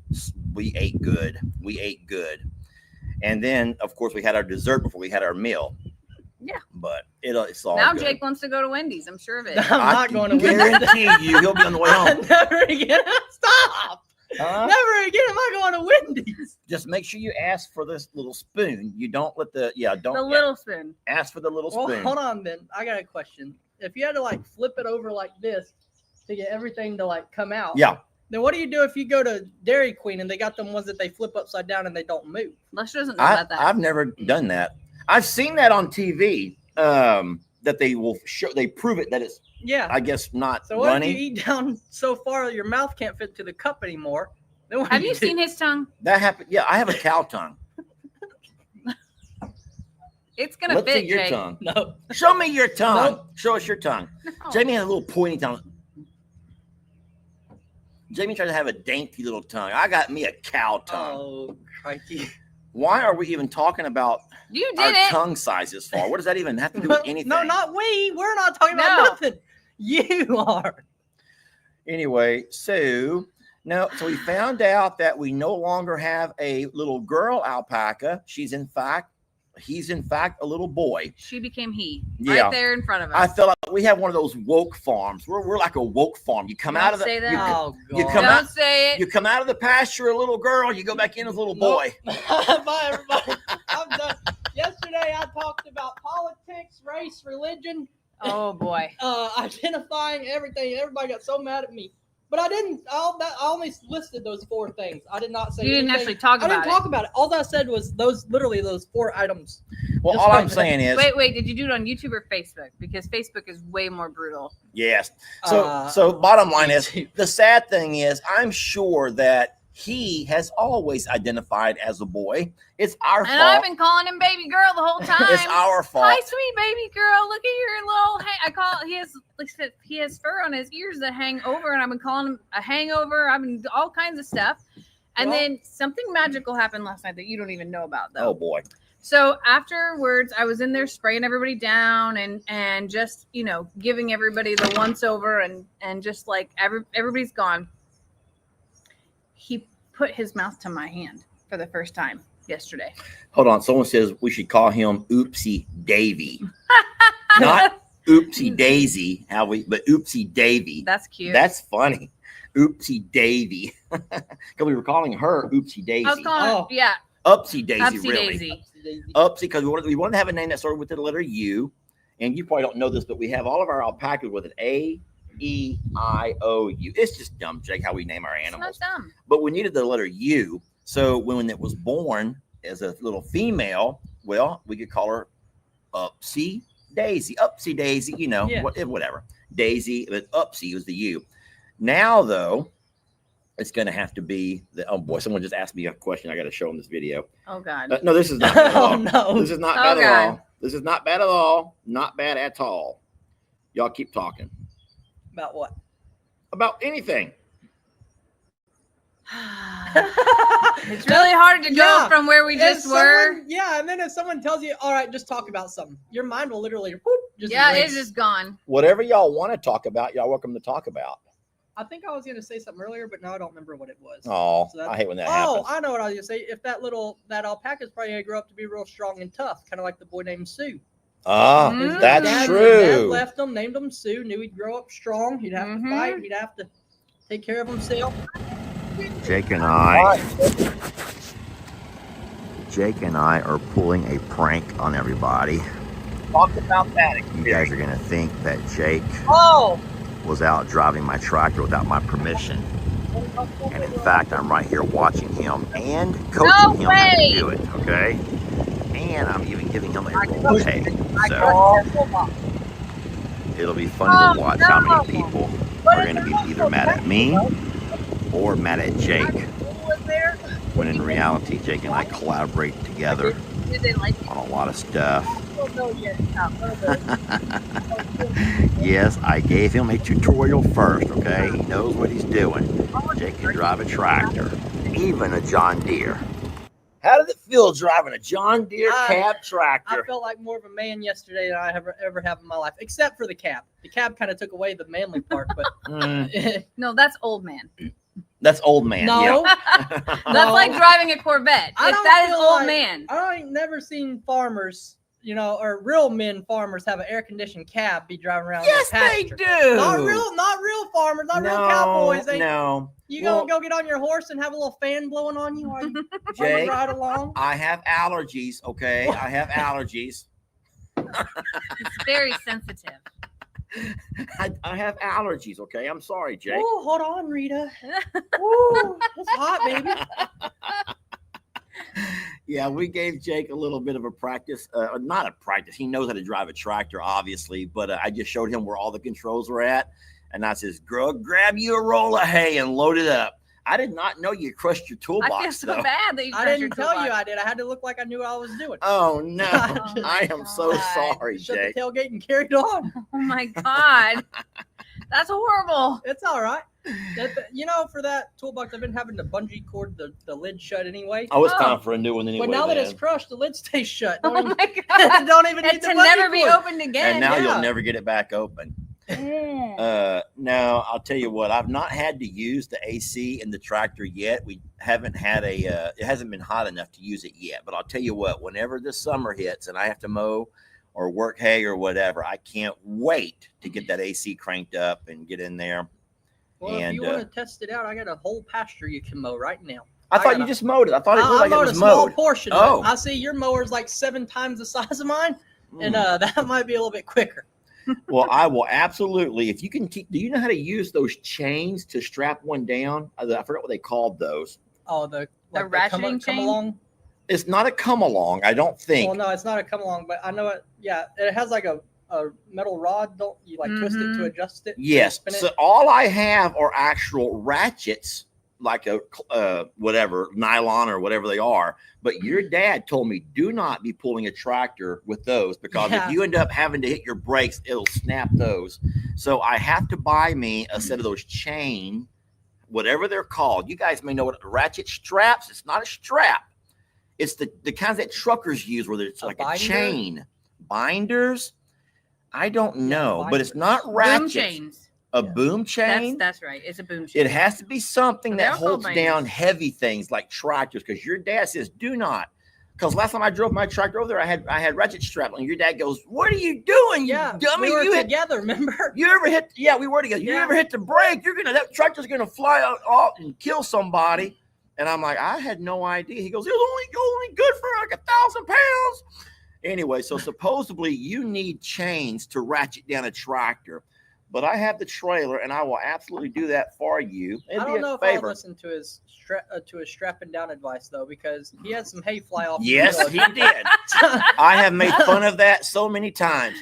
ate good. We ate good, and then of course we had our dessert before we had our meal. Yeah. But it's all Now good. Jake wants to go to Wendy's. I'm sure of it. I'm not going to win. guarantee you he'll be on the way home. Never again. Stop. Huh? Never again am I going to Wendy's. Just make sure you ask for this little spoon. You don't let The don't little spoon. ask for the little Well, spoon. hold on, Ben. I got a question. If you had to like flip it over like this to get everything to like come out, Yeah. then what do you do if you go to Dairy Queen and they got them ones that they flip upside down and they don't move? Lester doesn't know about that. I've never done that. I've seen that on TV. That they will show. They prove it that it's, Yeah. I guess, not So what running. if you eat down so far that your mouth can't fit to the cup anymore? Then what Have do you do? seen his tongue? That happened. Yeah, I have a cow tongue. It's gonna Let's fit, see your Jake. tongue. No. Show me your tongue. Nope. Show us your tongue. No. Jamie has a little pointy tongue. Jamie tries to have a dainty little tongue. I got me a cow tongue. Oh, crikey. Why are we even talking about You our did it. tongue sizes for? What does that even have to do with anything? No, not we. We're not talking about No. nothing. You are. Anyway, so we found out that we no longer have a little girl alpaca. He's in fact a little boy. She became he. Yeah. Right there in front of us. I feel like we have one of those woke farms. We're like a woke farm. You come Don't out of the say that. you, Oh, you God. come Don't out say it. you come out of the pasture a little girl, you go back in as a little boy. Bye, everybody. I'm done. Yesterday, I talked about politics, race, religion, Oh boy. identifying everything. Everybody got so mad at me. But I didn't. I only listed those 4 things. I did not say. You didn't anything. actually talk I about didn't talk about it. All I said was those 4 items. Well, Just all like I'm that. saying is Wait. Did you do it on YouTube or Facebook? Because Facebook is way more brutal. yes. So bottom line is YouTube. the sad thing is I'm sure that he has always identified as a boy. It's our And fault. I've been calling him baby girl the whole time. It's our fault. Hi, sweet baby girl. Look at your little. I call. He has. Like I said, he has fur on his ears that hang over, and I've been calling him a hangover. I've been all kinds of stuff. And Well- then something magical happened last night that you don't even know about, though. Oh boy. So afterwards, I was in there spraying everybody down and just giving everybody the once over and just like everybody's gone. He put his mouth to my hand for the first time yesterday. Hold on. Someone says we should call him Oopsie Davy. Not Oopsie Daisy, but Oopsie Davy. That's cute. That's funny. Oopsie Davy. Because we were calling her Oopsie Daisy. I was calling Oh. it, yeah, Upsie Daisy, Upsie really. Daisy. Upsie, because we wanted to have a name that started with the letter U. And you probably don't know this, but we have all of our alpacas with an A, E, I, O, U. It's just dumb, Jake, how we name our It's animals. not dumb. But we needed the letter U. So when it was born as a little female, well, we could call her Upsie Daisy. Upsie Daisy, Yeah. whatever. Daisy, but Upsie was the U. Now, though, it's going to have to be oh boy, someone just asked me a question. I got to show them this video. Oh God. No, this is not bad at all. Oh, no. This is not Oh, bad at God. all. This is not bad at all. Not bad at all. Y'all keep talking About what? about anything. It's really hard to go Yeah. from where we If just were. someone- Yeah, and then if someone tells you, all right, just talk about something, your mind will literally whoop, just Yeah, erase. it's just gone. Whatever y'all want to talk about, y'all welcome to talk about. I think I was going to say something earlier, but now I don't remember what it was. Oh, So that's- I hate when that Oh, happens. I know what I was going to say. If that alpaca's probably going to grow up to be real strong and tough, kind of like the boy named Sue. Ah, Mm. His that's dad true. left him, named him Sue, knew he'd grow up strong. He'd have Mhm. to fight. He'd have to take care of himself. Jake and I are pulling a prank on everybody. Talk about that. You guys are gonna think that Jake Oh! was out driving my tractor without my permission. And in fact, I'm right here watching him and coaching No him how to way. do it, okay? And I'm even giving him a roll tape. So it'll be funny to watch how many people are going to be either mad at me or mad at Jake. When in reality, Jake and I collaborate together on a lot of stuff. Yes, I gave him a tutorial first, okay? He knows what he's doing. Jake can drive a tractor, even a John Deere. How did it feel driving a John Deere cab I tractor? felt like more of a man yesterday than I ever have in my life, except for the cab. The cab kind of took away the manly part, but No, that's old man. That's old man. no. That's No. like driving a Corvette. I If don't that is feel old like- man. I ain't never seen farmers, or real men farmers have an air-conditioned cab be driving around. Yes, in they pasture. do. Not real farmers, not real cowboys. They, No. You Well, gonna go get on your horse and have a little fan blowing on you while you Jake, ride along? I have allergies, okay? I have allergies. It's very sensitive. I have allergies, okay? I'm sorry, Jake. Ooh, hold on, Rita. Ooh, it's hot, baby. Yeah, we gave Jake a little bit of a practice. Not a practice. He knows how to drive a tractor, obviously, but I just showed him where all the controls were at. And I says, girl, grab you a roll of hay and load it up. I did not know you crushed your toolbox, I feel so though. bad that you I crushed your didn't tell you toolbox. I did. I had to look like I knew what I was doing. Oh, no. Oh, I am so God. sorry, Shut Jake. the tailgate and carried on. Oh my God. That's horrible. It's all right. For that toolbox, I've been having to bungee cord the lid shut anyway. Oh, it's time for a new one anyway. But now that it's then. crushed, the lid stays shut. Oh Don't, my god! don't even need And the to bungee never be cord. opened again. And now yeah. you'll never get it back open. Now I'll tell you what, I've not had to use the AC in the tractor yet. We haven't had it hasn't been hot enough to use it yet. But I'll tell you what, whenever the summer hits and I have to mow or work hay or whatever, I can't wait to get that AC cranked up and get in there. Well, if you want to test it out, I got a whole pasture you can mow right now. I thought you just mowed it. I thought it looked like it mowed was a small mowed. portion. Oh. Of it. I see your mower's like 7 times the size of mine, and Mm. that might be a little bit quicker. Well, I will absolutely. If you can keep, do you know how to use those chains to strap one down? I forgot what they called those. Oh, the ratcheting come chain? along. It's not a come along, I don't think. Well, no, it's not a come along, but I know it. Yeah, it has like a metal rod. Don't you like twist it to adjust it? Yes. Spin it? So all I have are actual ratchets, like a whatever nylon or whatever they are. But your dad told me do not be pulling a tractor with those because Yeah. if you end up having to hit your brakes, it'll snap those. So I have to buy me a set of those chain, whatever they're called. You guys may know what ratchet straps. It's not a strap. It's the kinds that truckers use where it's like binder? a chain. Binders? I don't know, but it's not Boom ratchets. chains. A boom chain? That's right. It's a boom chain. It has to be something They're that called holds down binders. heavy things like tractors. Because your dad says, "Do not." Because last time I drove my tractor over there, I had ratchet strap on. Your dad goes, "What are you doing, Yeah, you dummy? we were You hit, together. Remember? you ever hit? Yeah, we were together. You Yeah. ever hit the brake? That tractor's gonna fly out off and kill somebody." And I'm like, I had no idea. He goes, "It was only good for like 1,000 pounds." Anyway, so supposedly you need chains to ratchet down a tractor. But I have the trailer, and I will absolutely do that for you. It'd I be don't a know if I'll favor. listen to his strapping down advice though, because he had some hay fly off. Yes, the he did. I have made fun of that so many times.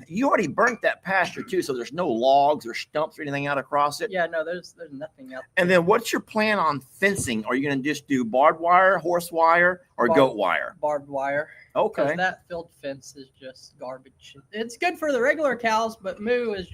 You already burnt that pasture too, so there's no logs or stumps or anything out across it. Yeah, no, there's nothing out. And then what's your plan on fencing? Are you going to just do barbed wire, horse wire, or goat wire? Barbed wire. Because Okay. that field fence is just garbage. It's good for the regular cows, but Moo is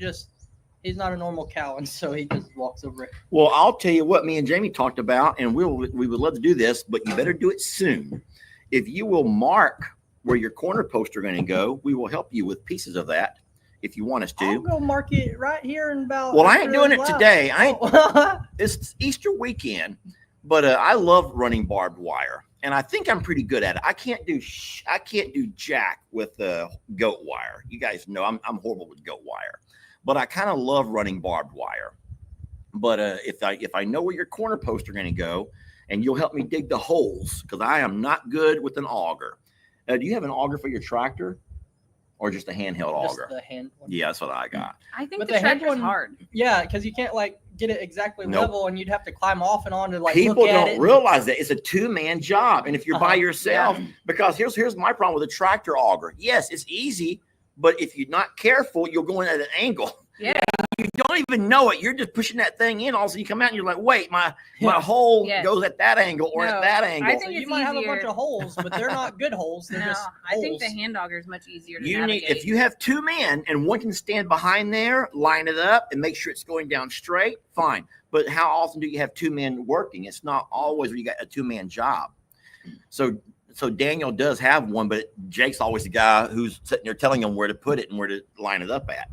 he's not a normal cow, and so he just walks over it. Well, I'll tell you what me and Jamie talked about, and we would love to do this, but you better do it soon. If you will mark where your corner posts are going to go, we will help you with pieces of that if you want us to. I'll go mark it right here in about. Well, I ain't after doing it last- today. Oh. It's Easter weekend, but I love running barbed wire, and I think I'm pretty good at it. I can't do jack with goat wire. You guys know I'm horrible with goat wire, but I kind of love running barbed wire. But if I know where your corner posts are going to go, and you'll help me dig the holes, because I am not good with an auger. Do you have an auger for your tractor, or just a handheld Just auger? the hand one. Yeah, that's what I got. I think But the the hand tractor's one- hard. Yeah, because you can't get it exactly Nope. level, and you'd have to climb off and on to People look at don't it. realize that it's a two-man job, and if you're by Uh-huh. yourself, because here's my problem with a tractor auger. Yes, it's easy, but if you're not careful, you'll go in at an angle. Yeah. You don't even know it. You're just pushing that thing in. Also, you come out and you're like, wait, my Yeah. hole Yes. goes at that angle or No, at that I angle. So think you it's might have a bunch easier. of holes, but they're not good holes. They're No, just I think the holes. hand auger is much easier to You need, navigate. if you have two men and one can stand behind there, line it up and make sure it's going down straight, fine. But how often do you have two men working? It's not always where you got a two-man job. So Daniel does have one, but Jake's always the guy who's sitting there telling him where to put it and where to line it up at.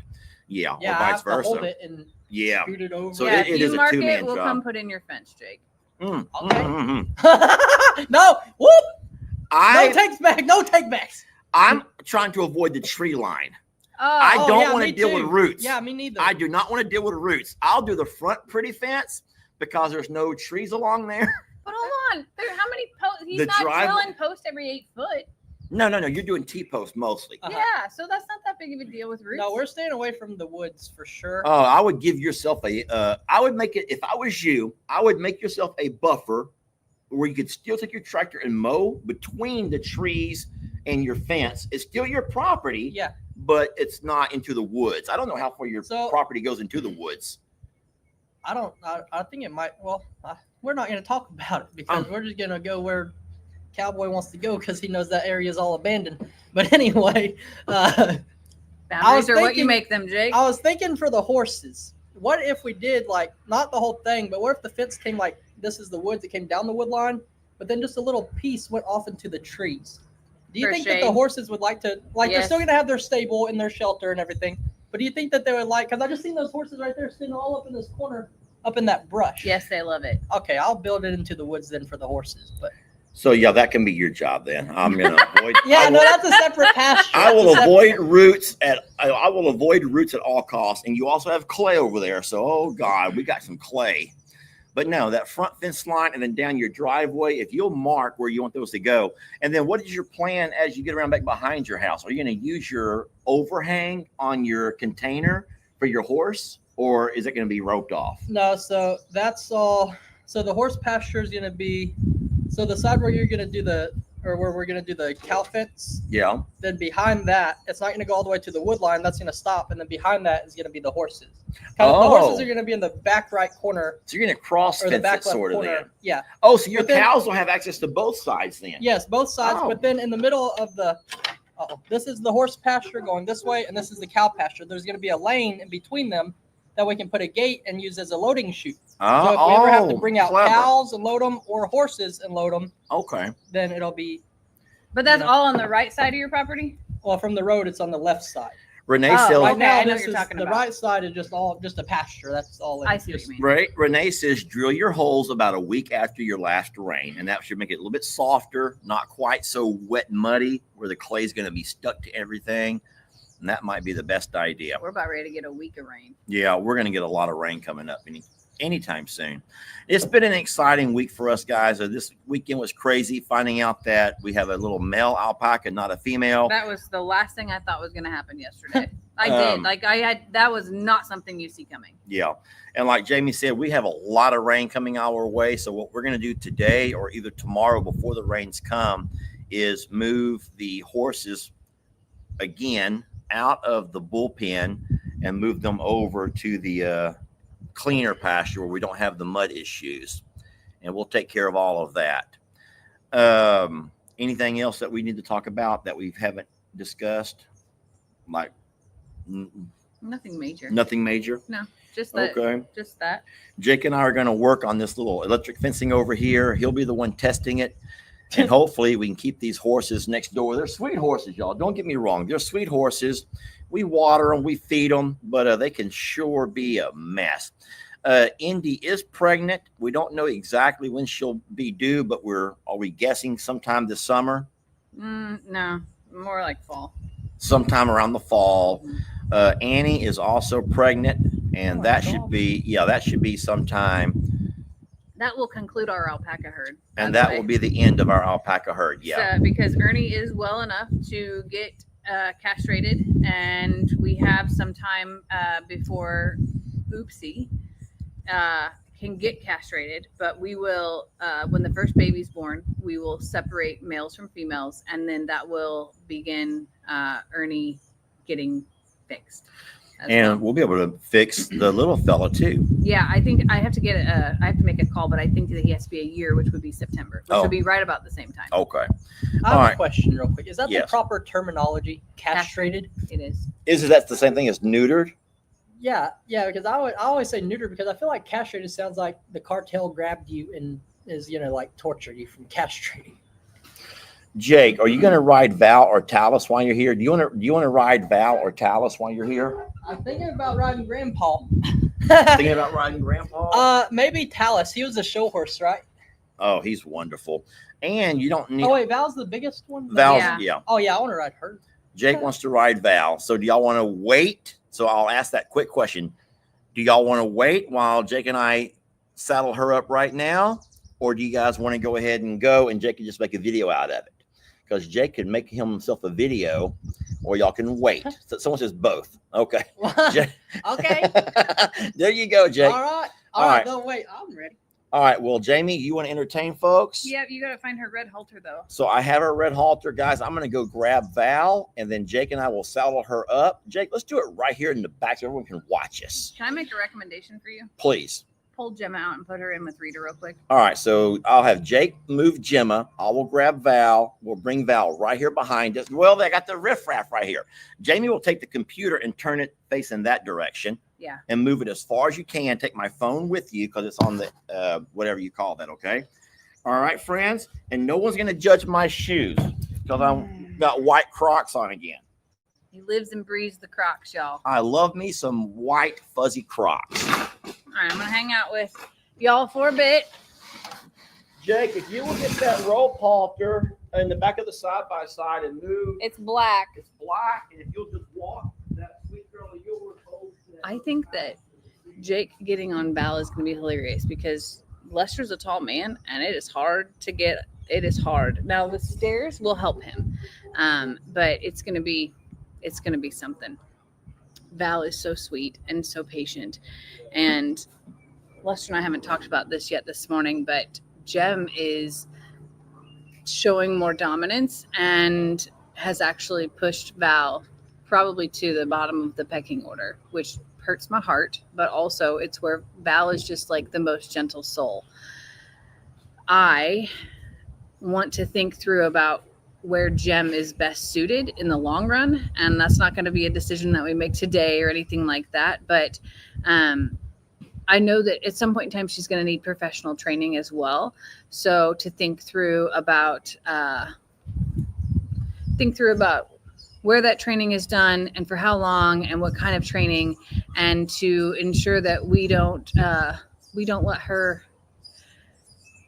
Yeah, Yeah, or I vice have to hold versa. it and Yeah. scoot it over. So yeah, it if is you a mark two-man it, we'll job. come put in your fence, Jake. Mm, Okay. mm, mm, mm. No, whoop! No I takes back. No take backs. I'm trying to avoid the tree line. Oh, I don't yeah, want to me deal too. with roots. Yeah, me neither. I do not want to deal with roots. I'll do the front pretty fence because there's no trees along there. but hold on. How many posts? He's The not drive- drilling posts every 8 foot. No. You're doing T-post mostly. Uh-huh. Yeah, so that's not that big of a deal with roots. No, we're staying away from the woods for sure. Oh, I would give yourself I would make it, if I was you, I would make yourself a buffer where you could still take your tractor and mow between the trees and your fence. It's still your property, Yeah. but it's not into the woods. I don't know how far your So- property goes into the woods. I think it might. Well, we're not going to talk about it because we're just going to go where Cowboy wants to go because he knows that area is all abandoned. But anyway, Boundaries are what you thinking- make them, Jake. I was thinking for the horses, what if we did like not the whole thing, but what if the fence came like this is the woods, it came down the wood line, but then just a little piece went off into the trees? Do you For think that the shade. horses would like to like they're Yes. still gonna have their stable and their shelter and everything, but do you think that they would like? Because I just seen those horses right there sitting all up in this corner, up in that brush. Yes, they love it. Okay, I'll build it into the woods then for the horses, but. So yeah, that can be your job then. I'm gonna avoid. Yeah, I no, will, that's a separate pasture. I will That's a avoid separate- roots at. I will avoid roots at all costs. And you also have clay over there. So oh god, we got some clay. But no, that front fence line and then down your driveway. If you'll mark where you want those to go, and then what is your plan as you get around back behind your house? Are you going to use your overhang on your container for your horse, or is it going to be roped off? No, so that's all. So the horse pasture is going to be, so the side where you're going to do the, or where we're going to do the cow fence, Yeah. then behind that, it's not going to go all the way to the wood line. That's going to stop. And then behind that is going to be the horses. The horses are going to be in the back right corner So you're going to cross or the fence back it left sort of corner. then. Yeah. Oh, so your But then- cows will have access to both sides then. Yes, both sides. Oh. But then in the middle of the, this is the horse pasture going this way, and this is the cow pasture. There's going to be a lane in between them that we can put a gate and use as a loading chute. So if we ever have to bring out clever. cows and load them or horses and load them, Okay. then it'll be, But that's You know. all on the right side of your property? well, from the road, it's on the left side. Renee Oh, says. Right okay, now, I know this what you're is talking the about. right side is just a pasture. That's all. I see what you mean. Right. Renee says drill your holes about a week after your last rain, and that should make it a little bit softer, not quite so wet and muddy where the clay is going to be stuck to everything. And that might be the best idea. We're about ready to get a week of rain. Yeah, we're going to get a lot of rain coming up anytime soon. It's been an exciting week for us, guys. This weekend was crazy finding out that we have a little male alpaca, not a female. That was the last thing I thought was going to happen yesterday. I Um, did. That was not something you see coming. Yeah. And like Jamie said, we have a lot of rain coming our way. So what we're going to do today or either tomorrow before the rains come is move the horses again out of the bullpen and move them over to the cleaner pasture where we don't have the mud issues. And we'll take care of all of that. Anything else that we need to talk about that we haven't discussed? Like Nothing major. nothing major? No, just that. Okay. Just that. Jake and I are going to work on this little electric fencing over here. He'll be the one testing it. And hopefully we can keep these horses next door. They're sweet horses, y'all. Don't get me wrong. They're sweet horses. We water them, we feed them, but they can sure be a mess. Indy is pregnant. We don't know exactly when she'll be due, but are we guessing sometime this summer? No, more like fall. Sometime around the fall. Annie is also pregnant, and that should be sometime. That will conclude our alpaca herd. And by the that will way. be the end of our alpaca herd. Yeah. So, because Ernie is well enough to get castrated, and we have some time before Oopsie can get castrated. But we will, when the first baby's born, we will separate males from females, and then that will begin Ernie getting fixed. as And well. we'll be able to fix the little fella too. Yeah, I think I have to get I have to make a call, but I think that he has to be a year, which would be September, which Oh. would be right about the same time. Okay. I have All right. a question real quick. Is that the Yes. proper terminology? Castrated? It is. Is that the same thing as neutered? Yeah, because I always say neutered because I feel like castrated sounds like the cartel grabbed you and is like tortured you from castrating. Jake, are you going to ride Val or Talis while you're here? Do you want to ride Val or Talis while you're here? I'm thinking about riding Grandpa. Thinking about riding Grandpa? Maybe Talis. He was a show horse, right? Oh, he's wonderful. And you don't need Oh wait, Val's the biggest one. Val's. Yeah. Yeah. Oh yeah, I want to ride her. Jake wants to ride Val. So do y'all want to wait? So I'll ask that quick question. Do y'all want to wait while Jake and I saddle her up right now? Or do you guys want to go ahead and go and Jake can just make a video out of it? Because Jake can make himself a video or y'all can wait. So someone says both. Okay. Jake- Okay. There you go, Jake. All right. All All right. right. No, wait. I'm ready. All right. Well, Jamie, you want to entertain folks? Yeah, you got to find her red halter though. So I have her red halter, guys. I'm going to go grab Val, and then Jake and I will saddle her up. Jake, let's do it right here in the back so everyone can watch us. Can I make a recommendation for you? Please. pull Gemma out and put her in with Rita real quick? All right, so I'll have Jake move Gemma. I will grab Val. We'll bring Val right here behind us. Well, they got the riffraff right here. Jamie will take the computer and turn it facing that direction. Yeah. And move it as far as you can. Take my phone with you because it's on the whatever you call that, okay? All right, friends. And no one's going to judge my shoes because I've got white Crocs on again. He lives and breathes the Crocs, y'all. I love me some white fuzzy Crocs. All right, I'm going to hang out with y'all for a bit. Jake, if you will get that roll palter in the back of the side-by-side and move. It's black. It's black, and if you'll just walk that sweet girl of yours over to that. I think that Jake getting on Val is going to be hilarious because Lester's a tall man, and it is hard to get. It is hard. Now, the stairs will help him, but it's going to be something. Val is so sweet and so patient, and Lester and I haven't talked about this yet this morning, but Jem is showing more dominance and has actually pushed Val probably to the bottom of the pecking order, which hurts my heart, but also it's where Val is just like the most gentle soul. I want to think through about where Jem is best suited in the long run, and that's not going to be a decision that we make today or anything like that, but I know that at some point in time she's going to need professional training as well. So to think through about where that training is done and for how long and what kind of training, and to ensure that we don't let her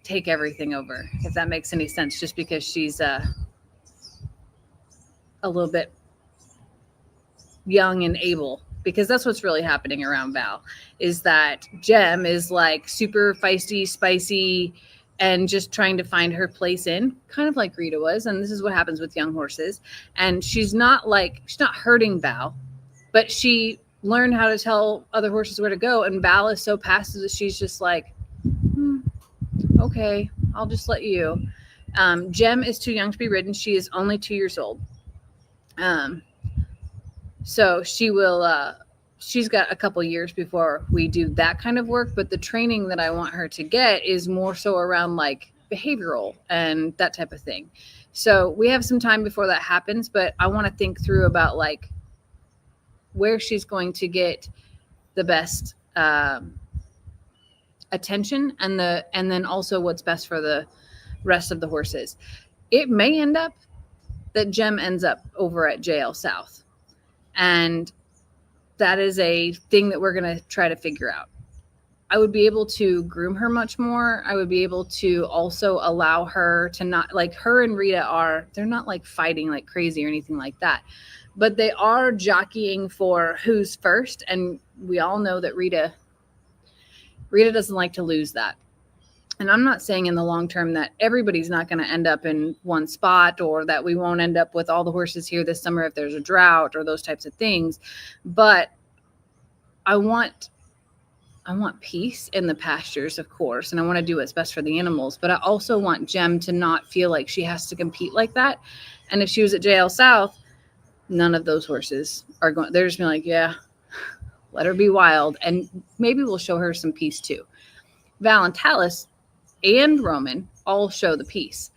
take everything over, if that makes any sense, just because she's a little bit young and able. Because that's what's really happening around Val, is that Jem is like super feisty, spicy, and just trying to find her place in, kind of like Rita was. And this is what happens with young horses. And she's not hurting Val, but she learned how to tell other horses where to go. And Val is so passive that she's just like, okay, I'll just let you. Jem is too young to be ridden. She is only 2 years old. So she will, she's got a couple years before we do that kind of work. But the training that I want her to get is more so around like behavioral and that type of thing. So we have some time before that happens, but I want to think through about like where she's going to get the best attention and then also what's best for the rest of the horses. It may end up that Jem ends up over at JL South. And that is a thing that we're going to try to figure out. I would be able to groom her much more. I would be able to also allow her to not, like her and Rita they're not like fighting like crazy or anything like that, but they are jockeying for who's first. And we all know that Rita doesn't like to lose that. And I'm not saying in the long term that everybody's not going to end up in one spot, or that we won't end up with all the horses here this summer if there's a drought or those types of things. But I want peace in the pastures, of course, and I want to do what's best for the animals. But I also want Jem to not feel like she has to compete like that. And if she was at JL South, none of those horses are going. They're just being like, yeah, let her be wild. And maybe we'll show her some peace too. Val and Talis and Roman all show the peace.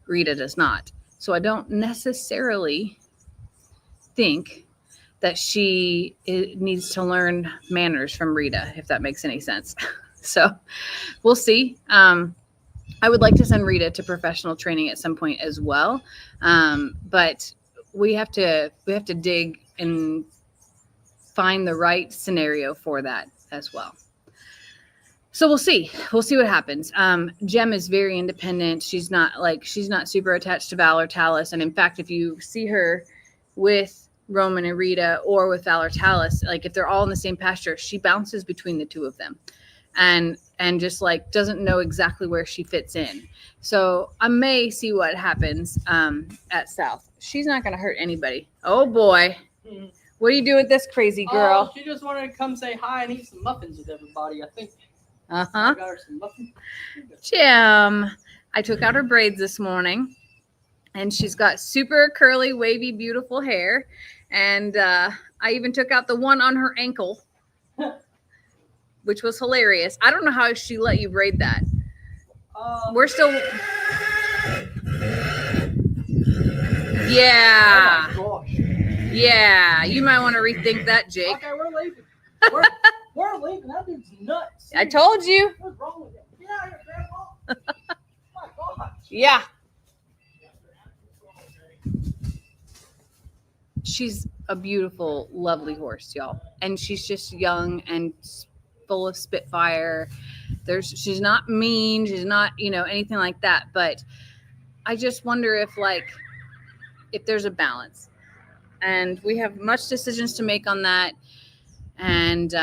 Rita does not. So I don't necessarily think that she needs to learn manners from Rita, if that makes any sense. So we'll see. I would like to send Rita to professional training at some point as well. But we have to dig and find the right scenario for that as well. So we'll see what happens. Jem is very independent. She's not super attached to Val or Talis. And in fact, if you see her with Roman and Rita or with Val or Talis, like if they're all in the same pasture, she bounces between the two of them and just like doesn't know exactly where she fits in. So I may see what happens at South. She's not going to hurt anybody. Oh boy. What do you do with this crazy girl? She just wanted to come say hi and eat some muffins with everybody, I think. Uh-huh. I got her some muffins. Jim, I took out her braids this morning, and she's got super curly, wavy, beautiful hair. And I even took out the one on her ankle. which was hilarious. I don't know how she let you braid that. We're still. Yeah. Oh my gosh. Yeah. You might want to rethink that, Jake. Okay, we're leaving. We're leaving. That dude's nuts. I told you. What's wrong with him? Get out of here, Grandpa. Oh my gosh. Yeah. She's a beautiful, lovely horse, y'all. And she's just young and full of spitfire. She's not mean. She's not, anything like that. But I just wonder if there's a balance. And we have much decisions to make on that. And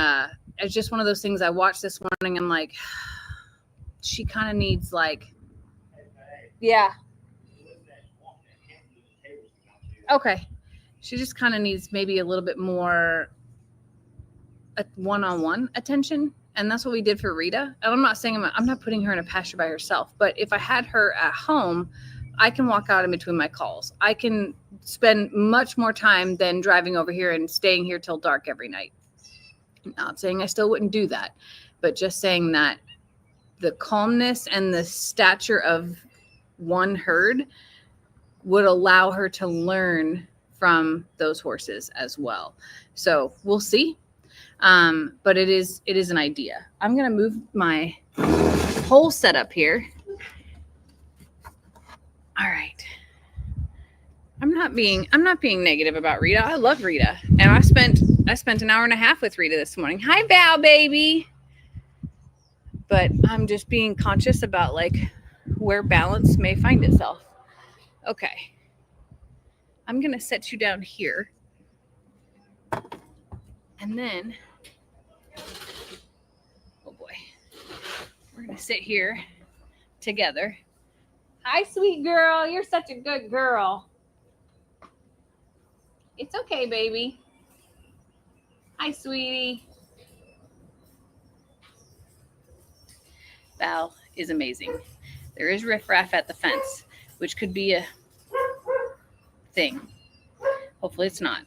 it's just one of those things I watched this morning. I'm like, she kind of needs yeah. Okay. She just kind of needs maybe a little bit more one-on-one attention. And that's what we did for Rita. And I'm not saying I'm not putting her in a pasture by herself, but if I had her at home, I can walk out in between my calls. I can spend much more time than driving over here and staying here till dark every night. Not saying I still wouldn't do that, but just saying that the calmness and the stature of one herd would allow her to learn from those horses as well. So we'll see. But it is an idea. I'm going to move my whole setup here. All right. I'm not being negative about Rita. I love Rita. And I spent an hour and a half with Rita this morning. Hi, Val, baby. But I'm just being conscious about where balance may find itself. Okay. I'm going to set you down here. And then, oh boy, we're going to sit here together. Hi, sweet girl. You're such a good girl. It's okay, baby. Hi, sweetie. Val is amazing. There is riffraff at the fence, which could be a thing. Hopefully it's not.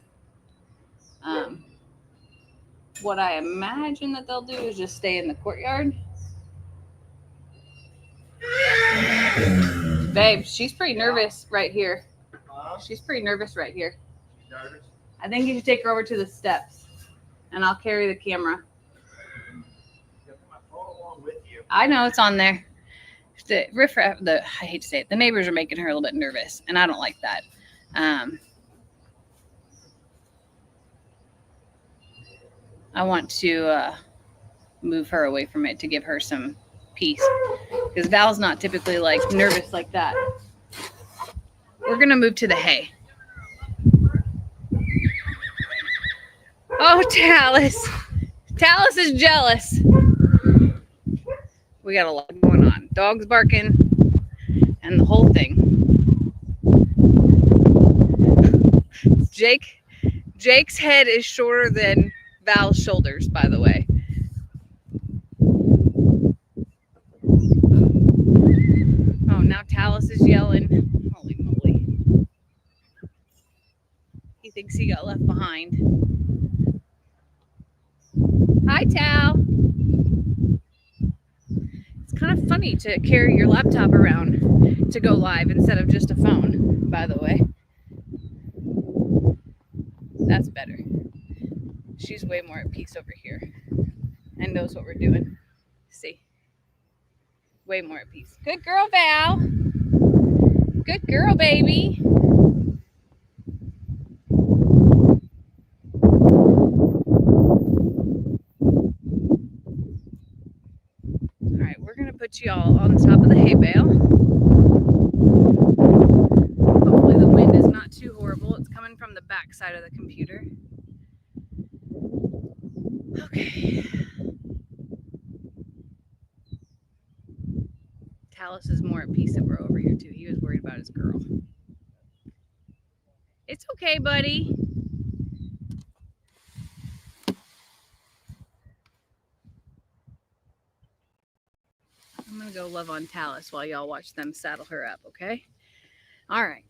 What I imagine that they'll do is just stay in the courtyard. Babe, she's pretty nervous right here. She's pretty nervous right here. I think you should take her over to the steps, and I'll carry the camera. I know it's on there. The riffraff, I hate to say it, the neighbors are making her a little bit nervous, and I don't like that. I want to move her away from it to give her some peace, because Val's not typically nervous like that. We're gonna move to the hay. Oh, Talis. Talis is jealous. We got a lot going on. Dogs barking and the whole thing. Jake's head is shorter than Val's shoulders, by the way. Oh, now Talis is yelling. Holy moly. He thinks he got left behind. Hi, Tal. It's kind of funny to carry your laptop around to go live instead of just a phone, by the way. That's better. She's way more at peace over here and knows what we're doing. See? Way more at peace. Good girl, Val. Good girl, baby. All right, we're going to put you all on top of the hay bale. Hopefully the wind is not too horrible. It's coming from the back side of the computer. Okay. Talis is more at peace that we're over here too. He was worried about his girl. It's okay, buddy. I'm gonna go love on Talis while y'all watch them saddle her up, okay? All right.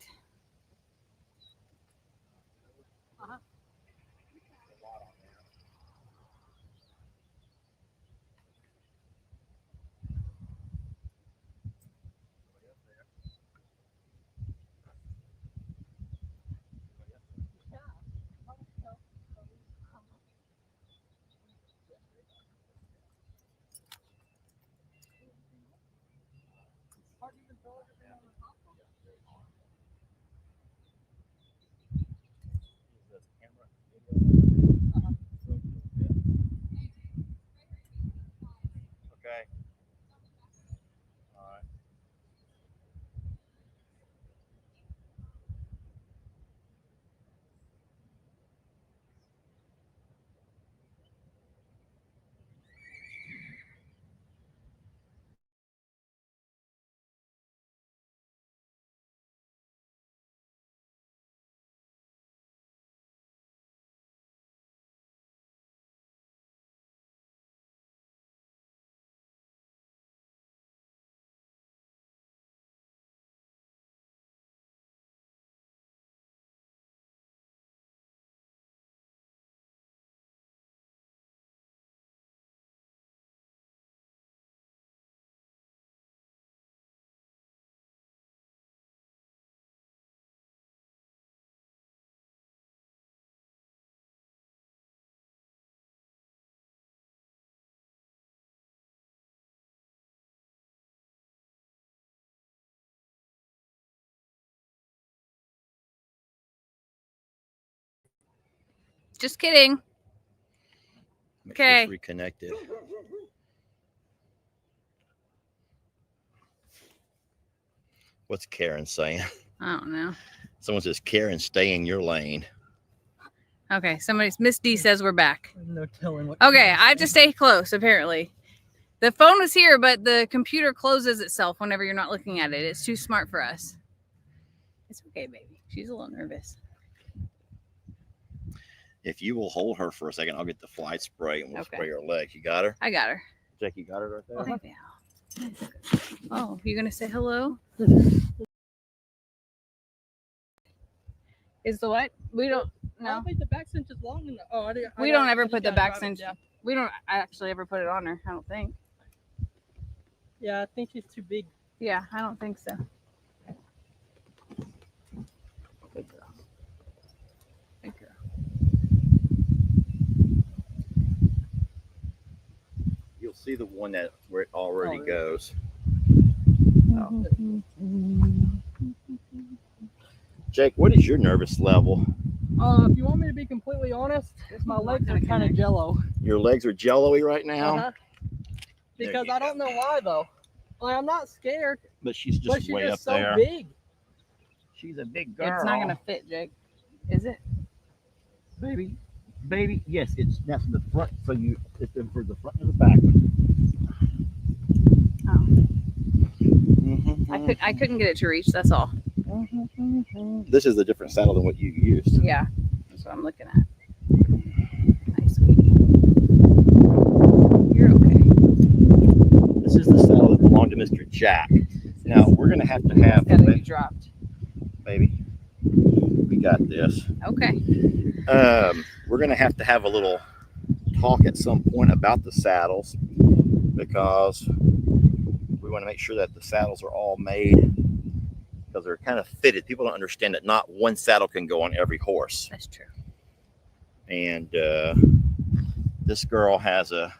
Okay. All right. Just kidding. Make sure Okay. it's reconnected. What's Karen saying? I don't know. Someone says, Karen, stay in your lane. Okay, Miss D says we're back. There's no telling what. Okay, I have to stay close, apparently. The phone was here, but the computer closes itself whenever you're not looking at it. It's too smart for us. It's okay, baby. She's a little nervous. If you will hold her for a second, I'll get the fly spray and we'll Okay. spray her legs. You got her? I got her. Jake, you got her right there? Oh, hey, Val. Oh, you gonna say hello? Is the what? We don't. I No, don't think the back cinch is long enough. Oh, we don't ever put the back cinch. We don't actually ever put it on her. I don't think. Yeah, I think she's too big. Yeah, I don't think so. Good girl. Good girl. You'll see the one that where it already Oh, yeah. goes. Oh. Jake, what is your nervous level? If you want me to be completely honest, my legs are kind of jello. Your legs are jello-y right now, Uh-huh. There Because you I go. don't know why though. Like, I'm not scared, but she's but just she's way just up so there. big. She's a big girl. It's not gonna fit, Jake. Is it? Baby, yes, that's the front. So it's for the front and the back. Oh. Mm-hmm. I couldn't get it to reach. That's all. This is a different saddle than what you used. Yeah, that's what I'm looking at. Nice, sweetie. You're okay. This is the saddle that belonged to Mr. Jack. Now we're gonna have to have, It's gotta be dropped. baby. We got this. Okay. We're gonna have to have a little talk at some point about the saddles because we want to make sure that the saddles are all made because they're kind of fitted. People don't understand that not one saddle can go on every horse. That's true. And this girl has a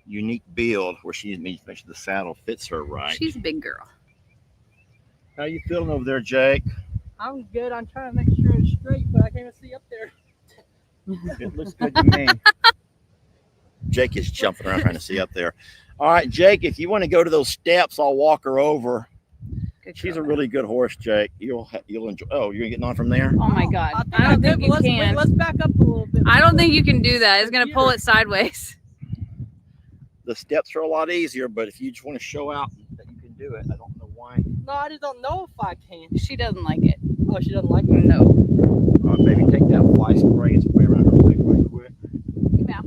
unique build where she needs to make sure the saddle fits her right. She's a big girl. How you feeling over there, Jake? I'm good. I'm trying to make sure it's straight, but I can't even see up there. It looks good to me. Jake is jumping around trying to see up there. All right, Jake, if you want to go to those steps, I'll walk her over. Good She's a girl. really good horse, Jake. You'll enjoy. Oh, you're getting on from there? Oh my God. I I don't think could, you but can. let's back up a little bit. I don't think you can do that. It's gonna pull it sideways. The steps are a lot easier, but if you just want to show out that you can do it, I don't know why. No, I just don't know if I can. She doesn't like it. Oh, she doesn't like it. No. All right, baby, take that fly spray and spray around her leg right quick. Yeah.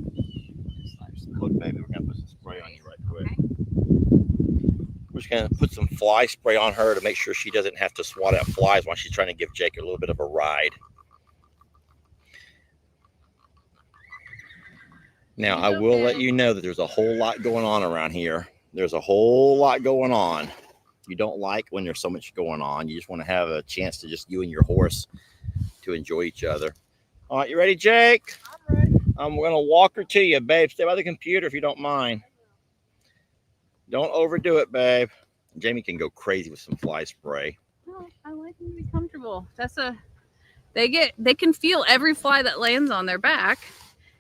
Look, baby, we're gonna put some spray on you right quick. Okay. We're just gonna put some fly spray on her to make sure she doesn't have to swat at flies while she's trying to give Jake a little bit of a ride. Now, I will let you know that there's a whole lot going on around here. There's a whole lot going on. You don't like when there's so much going on. You just want to have a chance to just you and your horse to enjoy each other. All right, you ready, Jake? I'm ready. I'm going to walk her to you, babe. Stay by the computer if you don't mind. Don't overdo it, babe. Jamie can go crazy with some fly spray. Oh, I like them to be comfortable. They can feel every fly that lands on their back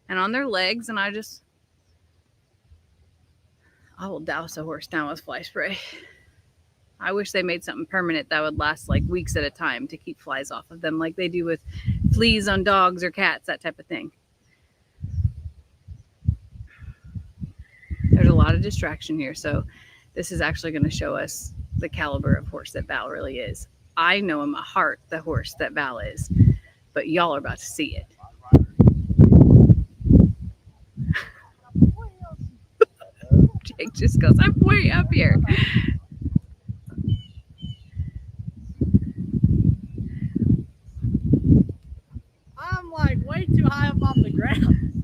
and on their legs, and I will douse a horse down with fly spray. I wish they made something permanent that would last like weeks at a time to keep flies off of them, like they do with fleas on dogs or cats, that type of thing. There's a lot of distraction here, so this is actually going to show us the caliber of horse that Val really is. I know in my heart the horse that Val is, but y'all are about to see it. Jake just goes, I'm way up here. I'm like way too high up off the ground.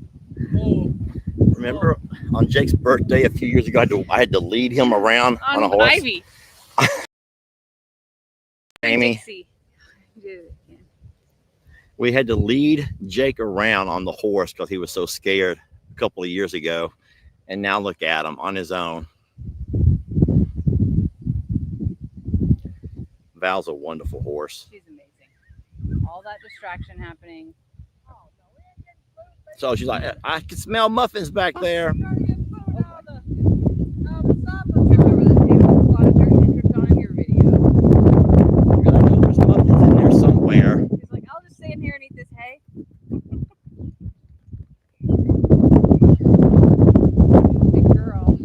Whoa. Remember on Jake's birthday a few years ago, I had to lead him around on a horse. Ivy. Amy, we had to lead Jake around on the horse because he was so scared a couple of years ago. And now look at him on his own. Val's a wonderful horse. She's amazing. All that distraction happening. So she's like, I can smell muffins back there. There's muffins in there somewhere. He's like, I'll just stay in here and eat this hay. Good girl.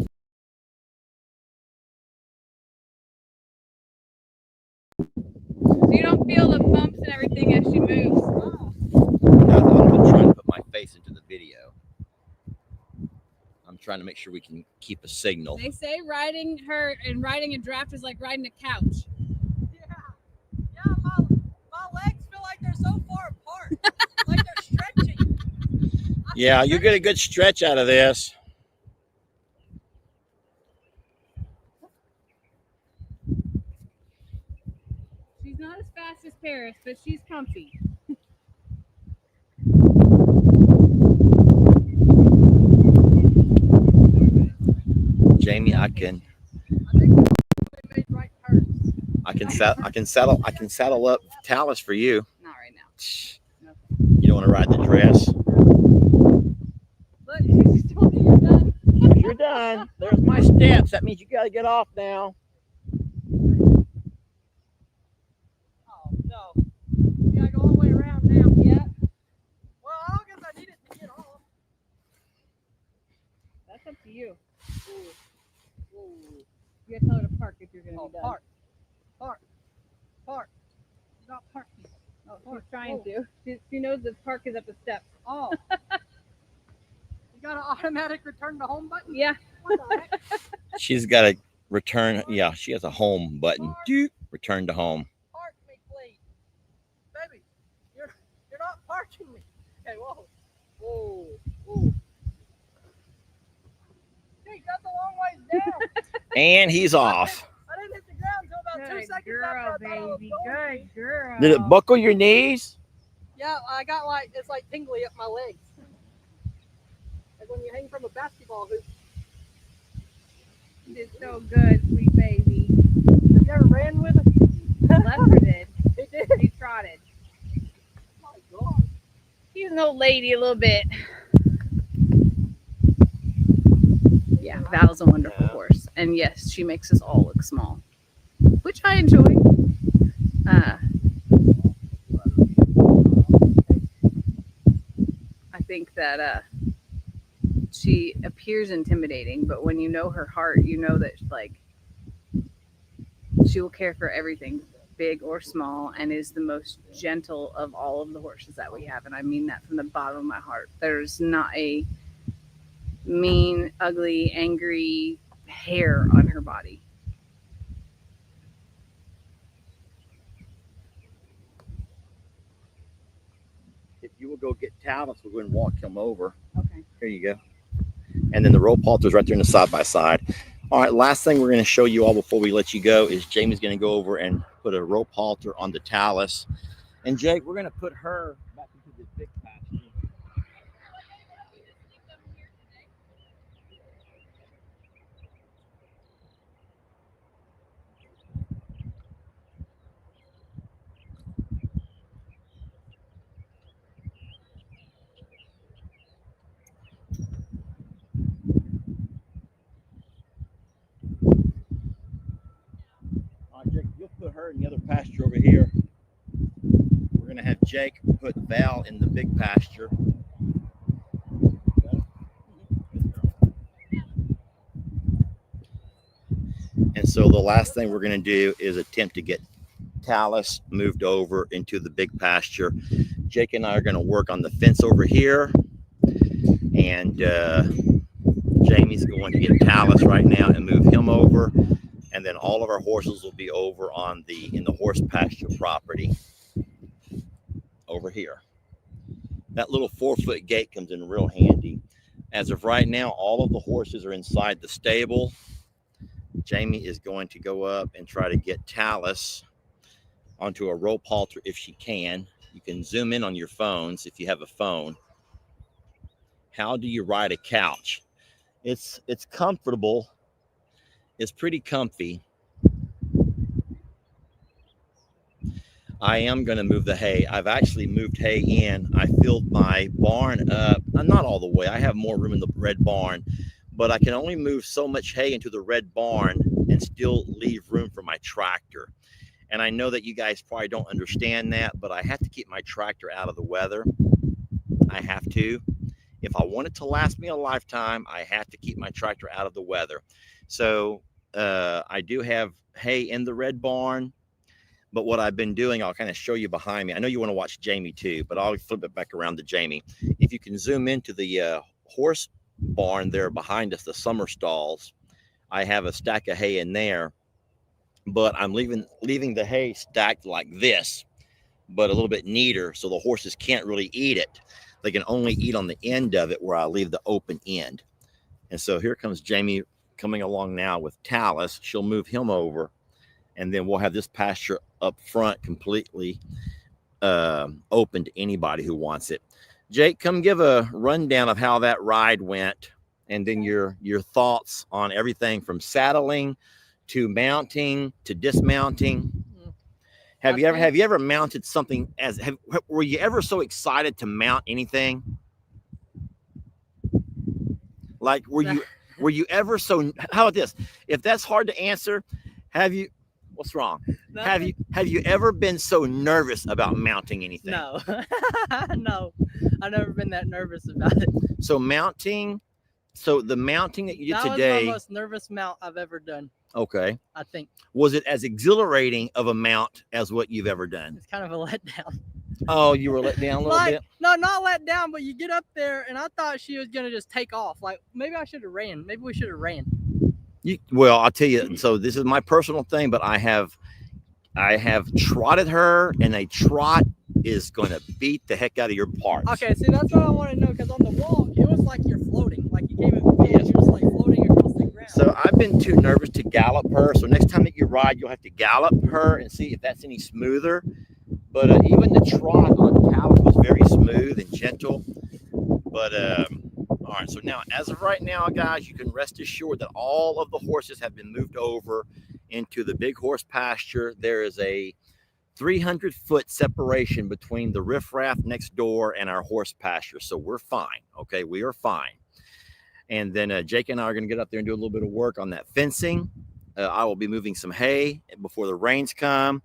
So you don't feel the bumps and everything as she moves. I'm trying to put my face into the video. I'm trying to make sure we can keep a signal. They say riding her and riding a draft is like riding a couch. Yeah, my legs feel like they're so far apart. Like they're stretching. Yeah, you get a good stretch out of this. She's not as fast as Paris, but she's comfy. Jamie, I can saddle up Talis for you. Not right now. You don't want to ride the dress. Look, she just told me you're done. You're done. There's my steps. That means you got to get off now. Oh no. You gotta go all the way around now. Yeah, Well, I don't guess I need it to get off. that's up to you. You gotta tell her to park if you're gonna be done. Park. She's not parking. Oh, she's trying to. She knows the park is up the steps. Oh. You got an automatic return to home button? Yeah. What the heck? She's got to return. Yeah, she has a home button. Return to home. Park me, please. Baby, you're not parking me. Hey, whoa. Whoa. Hey, that's a long ways down. And he's off. I didn't hit the ground until about 2 seconds girl, after I thought I was baby. going. Good girl. Did it buckle your knees? Yeah, I got it's like tingly up my legs. Like when you hang from a basketball hoop. You did so good, sweet baby. Have you ever ran with it? Lester did. He did. He trotted. Oh my God. He's an old lady a little bit. Yeah, Val's a wonderful horse. And yes, she makes us all look small, which I enjoy. I think that she appears intimidating, but when you know her heart, you know that like she will care for everything, big or small, and is the most gentle of all of the horses that we have. And I mean that from the bottom of my heart. There's not a mean, ugly, angry hair on her body. If you will go get Talis, we'll go and walk him over. Okay. Here you go. And then the rope halter's right there in the side by side. All right, last thing we're going to show you all before we let you go is Jamie's going to go over and put a rope halter on the Talis. And Jake, we're going to put her back into the big pasture. pasture over here. We're going to have Jake put Val in the big pasture. And so the last thing we're going to do is attempt to get Talis moved over into the big pasture. Jake and I are going to work on the fence over here. And Jamie's going to get Talis right now and move him over. And then all of our horses will be over on in the horse pasture property over here. That little 4-foot gate comes in real handy. As of right now, all of the horses are inside the stable. Jamie is going to go up and try to get Talis onto a rope halter if she can. You can zoom in on your phones if you have a phone. How do you ride a couch? It's comfortable. It's pretty comfy. I am going to move the hay. I've actually moved hay in. I filled my barn up. Not all the way. I have more room in the red barn, but I can only move so much hay into the red barn and still leave room for my tractor. And I know that you guys probably don't understand that, but I have to keep my tractor out of the weather. I have to. If I want it to last me a lifetime, I have to keep my tractor out of the weather. So I do have hay in the red barn, but what I've been doing, I'll kind of show you behind me. I know you want to watch Jamie too, but I'll flip it back around to Jamie. If you can zoom into the horse barn there behind us, the summer stalls, I have a stack of hay in there, but I'm leaving the hay stacked like this, but a little bit neater so the horses can't really eat it. They can only eat on the end of it where I leave the open end. And so here comes Jamie coming along now with Talis. She'll move him over, and then we'll have this pasture up front completely open to anybody who wants it. Jake, come give a rundown of how that ride went, and then your thoughts on everything from saddling to mounting to dismounting. Have you ever mounted something were you ever so excited to mount anything? Like were you ever so, how about this? If that's hard to answer, what's wrong? Nothing. Have you ever been so nervous about mounting anything? No. No. I've never been that nervous about it. So the mounting that you did today. That was my most nervous mount I've ever done. Okay. I think. Was it as exhilarating of a mount as what you've ever done? It's kind of a letdown. Oh, you were let down a little bit? No, not let down, but you get up there and I thought she was going to just take off. Like maybe I should have ran. Maybe we should have ran. Well, I'll tell you, so this is my personal thing, but I have trotted her, and a trot is going to beat the heck out of your parts. Okay, see, that's what I want to know, because on the walk, it was like you're floating. Like you came in, you're just like floating across the ground. So I've been too nervous to gallop her. So next time that you ride, you'll have to gallop her and see if that's any smoother. But even the trot on Talis was very smooth and gentle. But all right, so now, as of right now, guys, you can rest assured that all of the horses have been moved over into the big horse pasture. There is a 300-foot separation between the riffraff next door and our horse pasture. So we're fine, okay? We are fine. And then Jake and I are going to get up there and do a little bit of work on that fencing. I will be moving some hay before the rains come.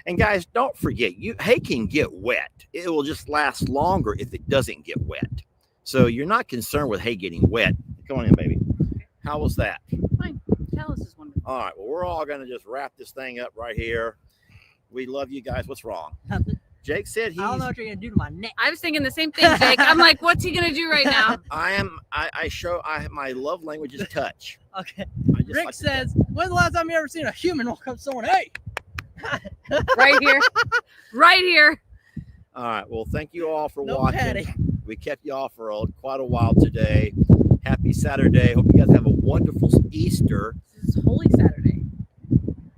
And guys, don't forget, hay can get wet. It will just last longer if it doesn't get wet. So you're not concerned with hay getting wet. Come on in, baby. How was that? Fine. Talis is wonderful. All right. Well, we're all going to just wrap this thing up right here. We love you guys. What's wrong? Jake said I don't know what you're going to do to my neck. I was thinking the same thing, Jake. I'm like, what's he going to do right now? My love language is touch. Okay. Rick says, when's the last time you ever seen a human walk up someone? Hey! Right here. Right here. All right. Well, thank you all for No watching. patty. We kept you off for quite a while today. Happy Saturday. Hope you guys have a wonderful Easter. This is Holy Saturday.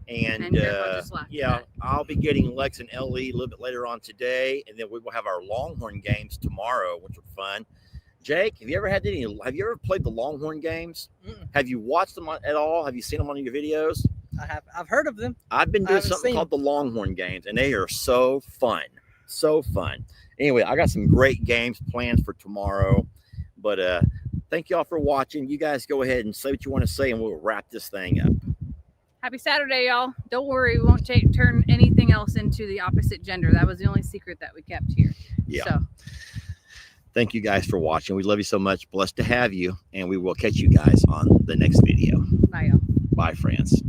And Grandpa just laughed yeah, at that. I'll be getting Lex and Ellie a little bit later on today, and then we will have our Longhorn games tomorrow, which are fun. Jake, have you ever played the Longhorn games? Mm-mm. Have you watched them at all? Have you seen them on your videos? I have. I've heard of them. I've been I doing haven't something seen called the Longhorn games, and they are so fun. So fun. Anyway, I got some great games planned for tomorrow, but thank y'all for watching. You guys go ahead and say what you want to say, and we'll wrap this thing up. Happy Saturday, y'all. Don't worry, we won't turn anything else into to the opposite gender. That was the only secret that we kept here. Yeah. So Thank you guys for watching. We love you so much. Blessed to have you. And we will catch you guys on the next video. bye, y'all. Bye, friends.